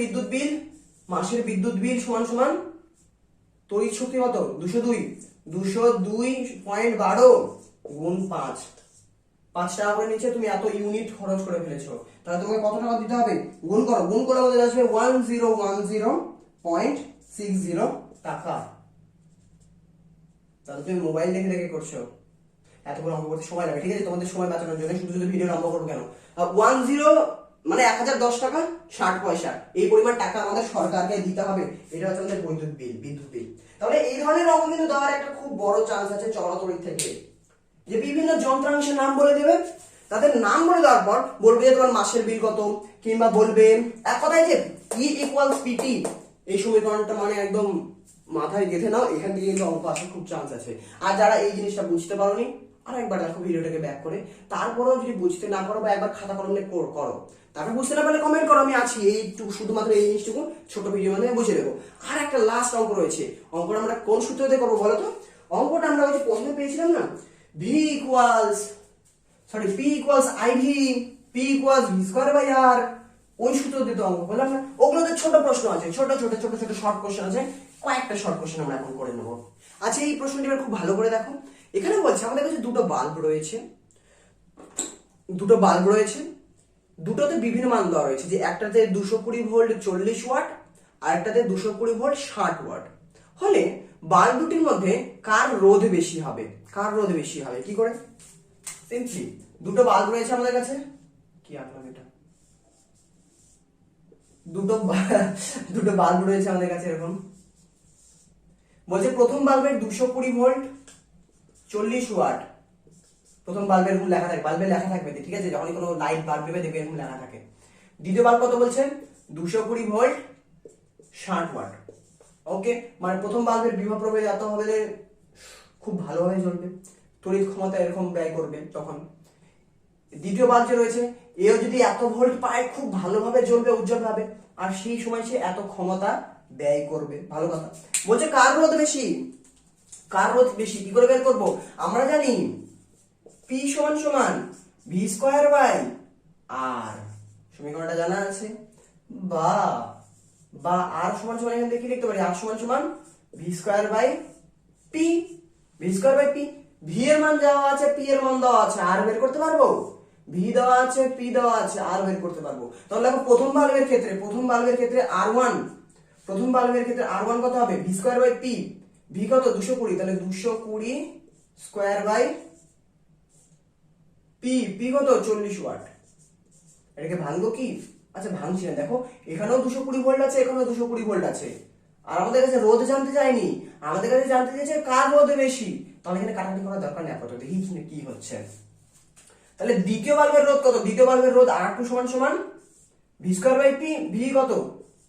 বিদ্যুৎ বিল সমান সমান তড়িৎ শক্তি কত? 202.12 গুণ 5 টাকা করে নিচে তুমি এত ইউনিট খরচ করে ফেলেছো, তাহলে তোমাকে কত টাকা দিতে হবে? গুণ করে আমাদের আসবে 1010.60 টাকা। তাহলে তুমি মোবাইল দেখে দেখে করছো, এতক্ষণ অঙ্ক করতে সময় লাগে, ঠিক আছে? তোমাদের সময় বাঁচানোর জন্য শুধু শুধু ভিডিও লম্বা করবো কেন? 10 মানে 1010 টাকা 60 পয়সা, এই পরিমাণ টাকা আমাদের সরকারকে দিতে হবে। এটা হচ্ছে আমাদের বিদ্যুৎ বিল। তাহলে এই ধরনের অঙ্ক কিন্তু দেওয়ার একটা খুব বড় চান্স আছে চড়া তড়িৎ থেকে, যে বিভিন্ন যন্ত্রাংশের নাম বলে দেবে, তাদের নাম বলে দেওয়ার পর বলবে যে তোমার মাসের বিল কত, কিংবা বলবে এক কথায় যে E = PT, এই সমীকরণটা মানে একদম মাথায় গেঁথে নাও, এখান থেকে কিন্তু অঙ্ক আসার খুব চান্স আছে। আর যারা এই জিনিসটা বুঝতে পারোনি, আর একবার দেখো ভিডিওটাকে ব্যাক করে, তারপরেও যদি বুঝতে না পারো বা একবার খাতা কলম নিয়ে করো, তারপর বুঝতে না পারলে কমেন্ট করো, আমি আছি এইটুকু, শুধুমাত্র এই জিনিসটুকু ছোট ভিডিও মাধ্যমে বুঝিয়ে দেবো। আর একটা লাস্ট অঙ্ক রয়েছে, অঙ্কটা আমরা কোন সূত্র দিয়ে করবো বলো তো? অঙ্কটা আমরা ওই যে প্রথমে পেয়েছিলাম না, P equals IV, P equals V²/R, ওই সূত্র দিয়ে তো অঙ্ক বললাম না। ওগুলোতে ছোট প্রশ্ন আছে, ছোট শর্ট কোশ্চেন আছে, কয়েকটা শর্ট কোশ্চেন আমরা এখন করে নেবো। আচ্ছা, এই প্রশ্নটি এবার খুব ভালো করে দেখো। এখানে বলছে আমাদের কাছে দুটো বাল্ব রয়েছে, দুটোতে বিভিন্ন মান দেওয়া রয়েছে, যে একটাতে 220 ভোল্ট 40 ওয়াট, আর একটাতে 220 ভোল্ট 60 ওয়াট। হলে বাল্ব দুটির মধ্যে কার রোধ বেশি হবে? কি করে? সিম্পলি দুটো বাল্ব রয়েছে আমাদের কাছে, কি আঁকলাম এটা? দুটো বাল্ব রয়েছে আমাদের কাছে এরকম। বলছে প্রথম বাল্বের 220 ভোল্ট 40 ওয়াট, প্রথম বাল্বের লেখা থাকবে, বাল্বে লেখা থাকবে, ঠিক আছে? যখনই কোনো লাইট বাল্ব দেবে দেখবে এরকম লেখা থাকে। দ্বিতীয় বাল্ব কত বলছে? 220 ভোল্ট 60 ওয়াট। ওকে, মানে প্রথম বাল্বের বিভব প্রভেদ এত হবে, খুব ভালোভাবে জ্বলবে, তড়িৎ ক্ষমতা এরকম ব্যয় করবে। তখন দ্বিতীয় বাল্ব যে রয়েছে, এও যদি এত ভোল্ট পায় খুব ভালোভাবে জ্বলবে, উজ্জ্বল ভাবে, আর সেই সময় সে এত ক্ষমতা ব্যয় করবে। ভালো কথা। বলছে কার রোধ বেশি? কি করে বের করবো? আমরা জানি P = V²/R, সমীকরণটা জানা আছে। বা R = এখানে দেখে লিখতে পারি, R = V²/P। V এর মান দেওয়া আছে, P এর মান দেওয়া আছে, R বের করতে পারবো? V দেওয়া আছে, P দেওয়া আছে, R বের করতে পারবো। তাহলে দেখো প্রথম বাল্বের ক্ষেত্রে R1 কত হবে? V²/P। V কত? 220, তাহলে 220² P কত? 40 ওয়াট। এটাকে ভাঙবো কি? আচ্ছা, ভাঙছি না। দেখো এখানেও 220 ভোল্ট আছে, এখানেও 220 ভোল্ট আছে, আর আমাদের কাছে রোধ জানতে চাইনি, আমাদের কাছে জানতে চাইছে কার রোধ বেশি। তাহলে এখানে কাটাকাটি করার দরকার নেই, আপাতত দেখি কি হচ্ছে। তাহলে দ্বিতীয় বাল্বের রোধ কত? দ্বিতীয় বাল্বের রোধ R2 = V²/P। V কত?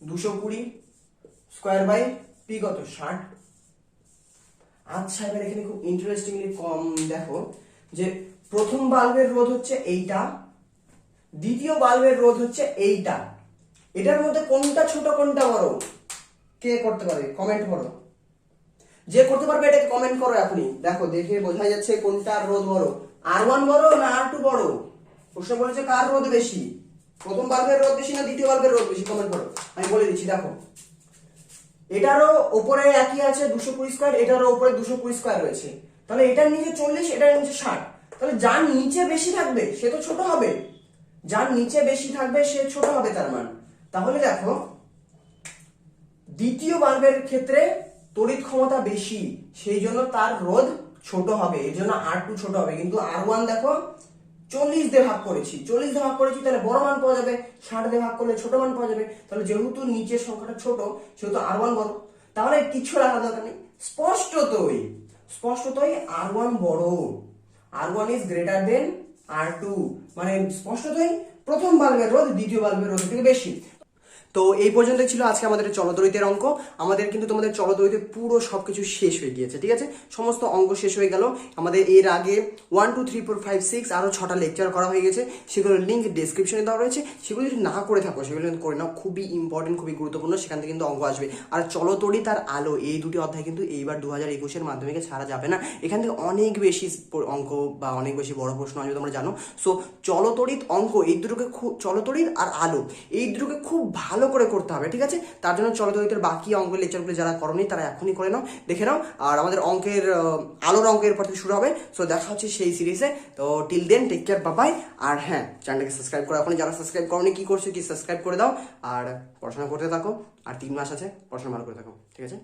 220² P কত? 60। আচ্ছা, এবার এখানে খুব ইন্টারেস্টিংলি দেখো যে প্রথম বাল্বের রোধ হচ্ছে এইটা, দ্বিতীয় বাল্বের রোধ হচ্ছে এইটা। এটার মধ্যে কোনটা ছোট কোনটা বড়? কে করতে পারে? কমেন্ট করো। যে করতে পারবে এটাকে কমেন্ট করো এখনই। দেখো, দেখে বোঝা যাচ্ছে কোনটা রোধ বড়, R1 বড় না R2 বড়? প্রশ্ন বলেছে কার রোধ বেশি, প্রথম বাল্বের রোধ বেশি না দ্বিতীয় বাল্বের রোধ বেশি? কমেন্ট করো, আমি বলে দিচ্ছি। দেখো এটারও উপরে একই আছে 220², এটারও উপরে 220² রয়েছে, তাহলে এটার নিচে 40, এটার নিচে 60, তাহলে যার নিচে বেশি থাকবে সে তো ছোট হবে, সে ছোট হবে তার মান। তাহলে দেখো দ্বিতীয় বাল্বের ক্ষেত্রে তড়িৎ ক্ষমতা বেশি, সেই জন্য তার রোধ ছোট হবে, এই জন্য R2 ছোট হবে। কিন্তু R1 দেখো 40 দিয়ে ভাগ করেছি, তাহলে বড় মান পাওয়া যাবে, 60 দিয়ে ভাগ করলে ছোট মান পাওয়া যাবে। তাহলে যেহেতু নিচের সংখ্যাটা ছোট, সেহেতু R1 বড়। তাহলে কিছু রাখা দরকার নেই, স্পষ্টতই R1 বড়, R1 is greater than R2, মানে স্পষ্টতই প্রথম বাল্বের রোধ দ্বিতীয় বাল্বের রোধ থেকে বেশি। তো এই পর্যন্ত ছিল আজকে আমাদের চলতরিতের অঙ্ক। আমাদের কিন্তু তোমাদের চলতরিতে পুরো সবকিছু শেষ হয়ে গিয়েছে, ঠিক আছে, সমস্ত অঙ্ক শেষ হয়ে গেল। আমাদের এর আগে 1 2 3 4 5 6 আরো 6টা লেকচার করা হয়ে গেছে, সেগুলোর লিঙ্ক ডেসক্রিপশনে দেওয়া রয়েছে। সেগুলো যদি না করে থাকো সেগুলো কিন্তু করে নাও, খুবই ইম্পর্টেন্ট, খুবই গুরুত্বপূর্ণ, সেখান থেকে কিন্তু অঙ্ক আসবে। আর চলতরিত আর আলো এই দুটি অধ্যায় কিন্তু এইবার 2021-এর মাধ্যমিকে ছাড়া যাবে না, এখান থেকে অনেক বেশি অঙ্ক বা অনেক বেশি বড় প্রশ্ন আসবে, তোমরা জানো। সো চলতরিত অঙ্ক এই দুটোকে খুব, চলতরিত আর আলো এই দুটোকে খুব ভালো করে করতে হবে, ঠিক আছে। তার জন্য চলতরিতের বাকি অঙ্কের লেকচারগুলো যারা করনি তারা এখনই করে নাও, দেখে নাও। আর আমাদের অঙ্কের আলোর অঙ্কের পর থেকে শুরু হবে। সো দেখা হচ্ছে সেই সিরিজে। তো till then take care, bye. আর হ্যাঁ, চ্যানেলটাকে সাবস্ক্রাইব করো এখন, যারা সাবস্ক্রাইব করোনি কি করছো কি, সাবস্ক্রাইব করে দাও আর পড়াশোনা করতে থাকো। আর 3 মাস আছে, পড়াশোনা ভালো করে থাকো, ঠিক আছে।